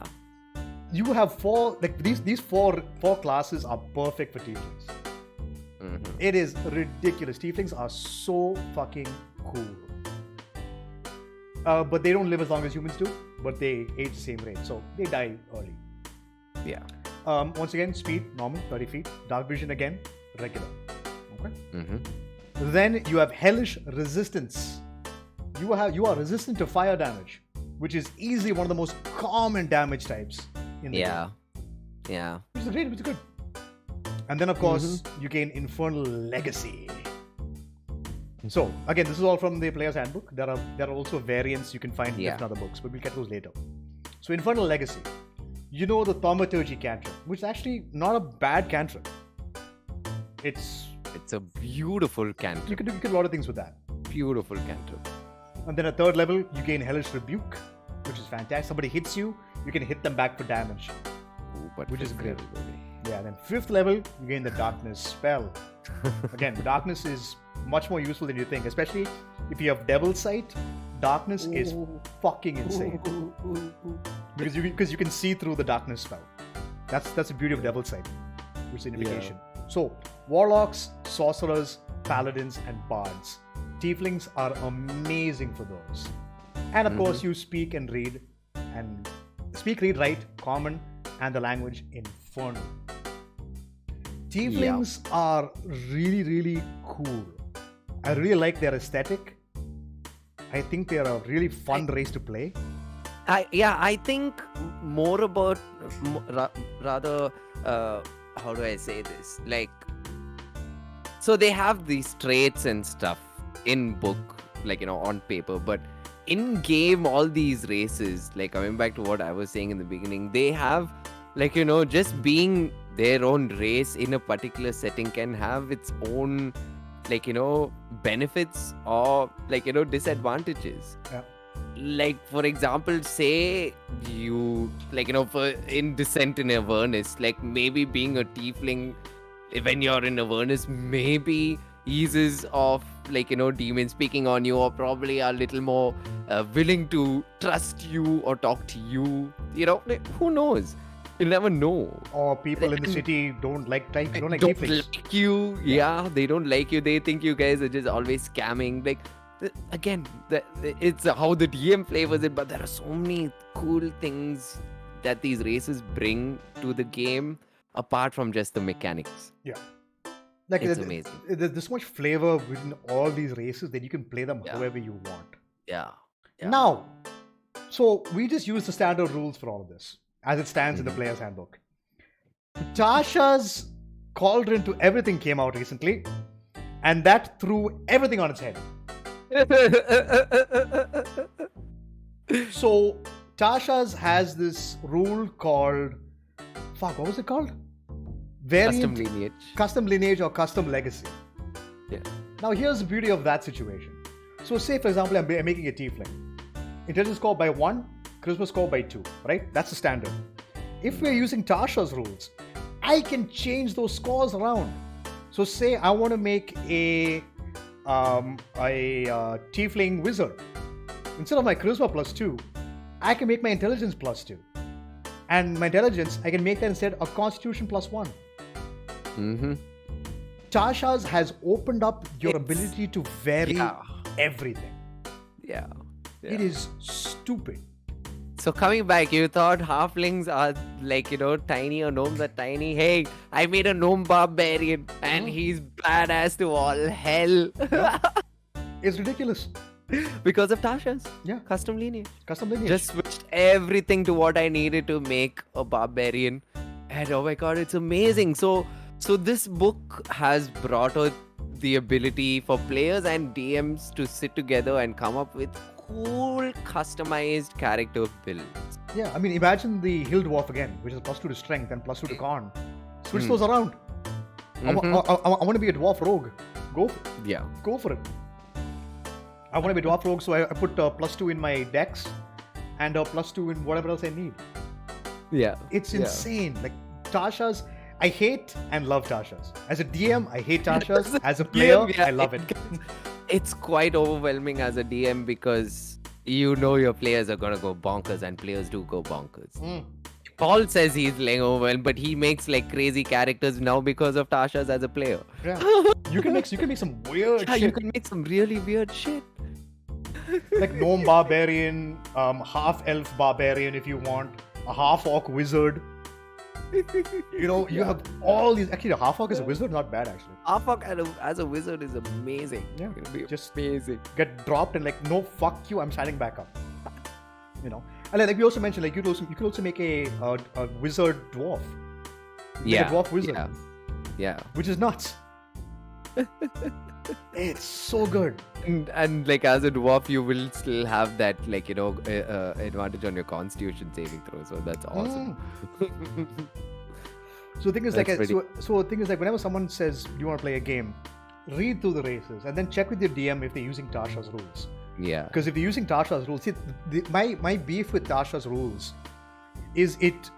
You have four, like these four classes are perfect for tieflings. Mhm. It is ridiculous. Tieflings are so fucking cool. But they don't live as long as humans do, but they age the same rate, so they die early. Yeah. Once again, speed, normal, 30 feet. Dark vision again, regular. Okay. Mm-hmm. Then you have hellish resistance. You are resistant to fire damage, which is easily one of the most common damage types in the Yeah. game. Yeah. Which is great, which is good. And then of course you gain Infernal Legacy. So again, this is all from the player's handbook. There are also variants you can find in Yeah. different other books, but we'll get those later. So Infernal Legacy. You know the Thaumaturgy cantrip, which is actually not a bad cantrip. It's It's a beautiful you cantrip. can do a lot of things with that. Beautiful cantrip. And then at third level, you gain Hellish Rebuke, which is fantastic. Somebody hits you, you can hit them back for damage. Ooh, but Which is for great. everybody. Yeah, then fifth level, you gain the Darkness spell. Again, darkness is much more useful than you think, especially if you have Devil Sight. Darkness is fucking insane because you can see through the darkness spell. That's the beauty of Devil Sight, which is an invocation. So warlocks, sorcerers, paladins, and bards. Tieflings are amazing for those. And of course, you speak and read, write, common, and the language Infernal. Tieflings are really, really cool. I really like their aesthetic. I think they are a really fun race to play. I think more about rather how do I say this? Like, so they have these traits and stuff in book, like on paper, but in game, all these races, like coming back to what I was saying in the beginning, they have like just being their own race in a particular setting can have its own like benefits or like disadvantages. Yeah. Like for example, say you like for in Descent in Avernus, like maybe being a tiefling when you're in Avernus maybe eases off like demons speaking on you, or probably a little more willing to trust you or talk to you, like, who knows, you'll never know. Or people in the city don't like Don't tieflings. like you. Yeah, they don't like you. They think you guys are just always scamming. Like, again, it's how the DM flavors it, but there are so many cool things that these races bring to the game apart from just the mechanics. Yeah. Like It's amazing. There's so much flavor within all these races that you can play them Yeah. however you want. Yeah. Now, so we just use the standard rules for all of this as it stands in the player's handbook. Tasha's cauldron to everything came out recently, and that threw everything on its head. So Tasha's has this rule called what was it called? Custom lineage. Custom lineage or custom legacy. Yeah. Now here's the beauty of that situation. So say for example I'm making a tiefling. Intelligence score by 1, charisma score by 2, right? That's the standard. If we're using Tasha's rules, I can change those scores around. So say I want to make a tiefling wizard. Instead of my charisma plus 2, I can make my intelligence plus 2. And my intelligence, I can make that instead a constitution plus 1. Mm-hmm. Tasha's has opened up your ability to vary everything. Yeah. It is stupid. So coming back, you thought halflings are like, tiny, or gnomes are tiny. Hey, I made a gnome barbarian and he's badass to all hell. It's ridiculous. Because of Tasha's. Yeah. Custom lineage. Custom lineage. Just switched everything to what I needed to make a barbarian. And oh my god, it's amazing. So this book has brought out the ability for players and DMs to sit together and come up with cool customized character builds. Yeah, I mean, imagine the hill dwarf again, which is plus 2 to strength and plus 2 to con. Switch those around. I want to be a dwarf rogue. Go for it. I want to be a dwarf rogue, so I put plus 2 in my dex and plus 2 in whatever else I need. Yeah. It's insane. Like Tasha's, I hate and love Tasha's. As a DM, I hate Tasha's. As a player, I love it. It's quite overwhelming as a DM because your players are gonna go bonkers, and players do go bonkers. Paul says he's like overwhelmed, but he makes like crazy characters now because of Tasha's as a player. Yeah. You can make some weird shit. You can make some really weird shit. Like gnome barbarian, half elf barbarian if you want, a half orc wizard. You have all these. Actually, a half orc is a wizard, not bad actually. Half orc as a wizard is amazing. Yeah, It'll be just amazing. Get dropped and like, no, fuck you, I'm standing back up. And like we also mentioned, like you could also make a wizard dwarf. Make a dwarf wizard. Yeah. Which is nuts. It's so good. And like as a dwarf, you will still have that like advantage on your Constitution saving throw. So that's awesome. So the thing is so the thing is like whenever someone says you want to play a game, read through the races and then check with your DM if they're using Tasha's rules. Yeah. Because if they're using Tasha's rules, see, my beef with Tasha's rules is it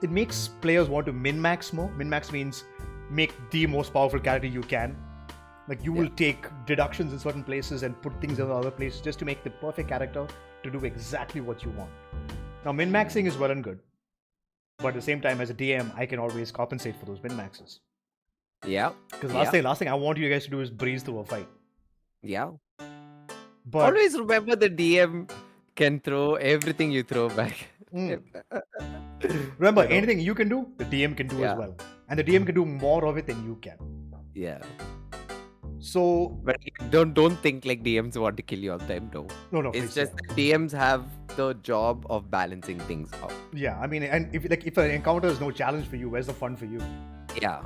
makes players want to min-max more. Min-max means make the most powerful character you can. Like you will take deductions in certain places and put things in other places just to make the perfect character to do exactly what you want. Now min-maxing is well and good, but at the same time as a DM, I can always compensate for those min-maxes. Yeah. Because last thing I want you guys to do is breeze through a fight. Yeah. But always remember the DM can throw everything you throw back. Remember, anything you can do, the DM can do as well. And the DM can do more of it than you can. Yeah. So But don't think like DMs want to kill you all the time. No, no, it's please, just that DMs have the job of balancing things out. yeah. I mean, and if an encounter is no challenge for you, where's the fun for you? Yeah,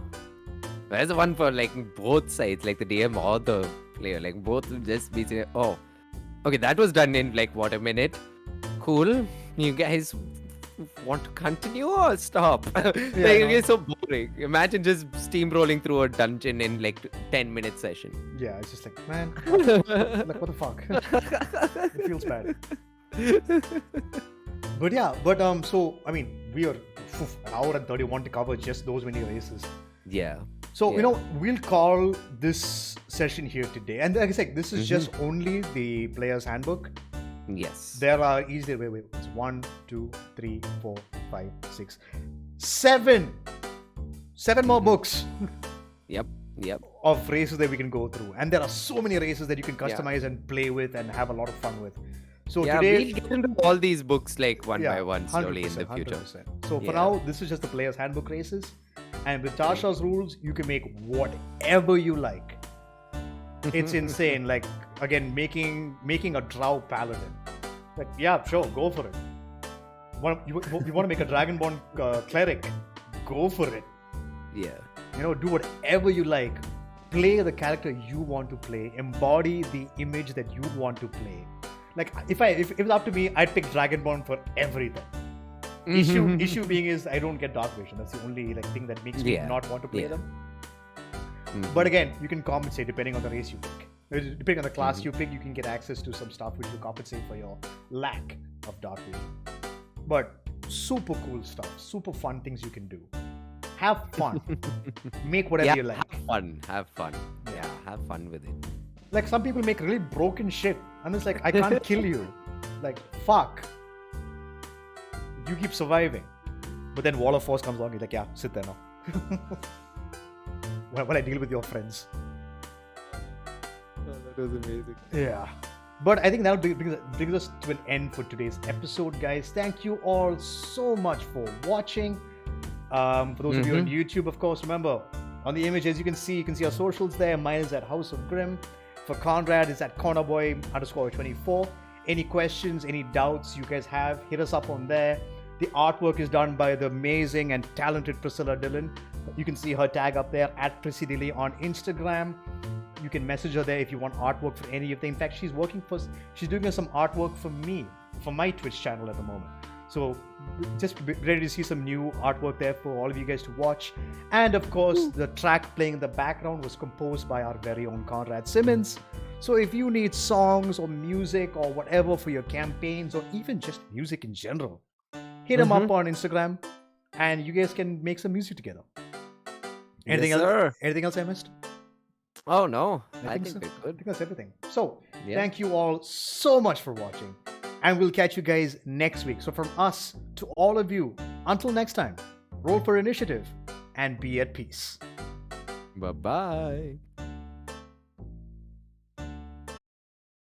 there's the one for like both sides, like the DM or the player. Like both will just be saying, "Oh, okay, that was done in like what, a minute? Cool. You guys want to continue or stop?" Like no. it's so boring. Imagine just steamrolling through a dungeon in like 10-minute session. Yeah, it's just like, man, like what the fuck? It feels bad. But yeah, so I mean, we are an hour and 31 to cover just those many races. Yeah. So Yeah. you know, we'll call this session here today, and like I said, this is just only the player's handbook. Yes. There are easily wait, it's 1, 2, 3, 4, 5, 6, 7 more books Yep. of races that we can go through, and there are so many races that you can customize and play with and have a lot of fun with. So Yeah, today, we'll get into all these books like one by one slowly in the 100%, future. 100%. So for Yeah. now, this is just the player's handbook races, and with Tasha's rules, you can make whatever you like. It's insane. Like again, making a drow paladin. Like yeah, sure, go for it. You want to make a dragonborn cleric? Go for it. Yeah. You know, do whatever you like. Play the character you want to play. Embody the image that you want to play. Like if it was up to me, I'd pick dragonborn for everything. Issue being is I don't get dark vision. That's the only like thing that makes me not want to play them. But again, you can compensate depending on the race you pick. Depending on the class you pick, you can get access to some stuff which will compensate for your lack of dark vision. But super cool stuff, super fun things you can do. Have fun. Make whatever you like. Have fun. Yeah, have fun with it. Like some people make really broken shit. And it's like, I can't kill you. Like, fuck. You keep surviving. But then Wall of Force comes along, you're like, yeah, sit there now. When I deal with your friends. Oh, that was amazing. Yeah. But I think that brings us to an end for today's episode, guys. Thank you all so much for watching. For those of you on YouTube, of course, remember, on the images you can see our socials there. Mine is at House of Grim. For Conrad, it's at cornerboy_24. Any questions, any doubts you guys have, hit us up on there. The artwork is done by the amazing and talented Priscilla Dillon. You can see her tag up there at Prissy Dilly on Instagram. You can message her there if you want artwork for any of them. In fact, she's doing some artwork for me, for my Twitch channel at the moment. So just be ready to see some new artwork there for all of you guys to watch. And of course, the track playing in the background was composed by our very own Conrad Simmons. So if you need songs or music or whatever for your campaigns or even just music in general, hit him up on Instagram and you guys can make some music together. Anything Yes, else? sir. Anything else I missed? Oh no, I think so. we're I good. think that's everything. So, Yeah. thank you all so much for watching. And we'll catch you guys next week. So, from us to all of you, until next time, roll for initiative and be at peace. Bye bye.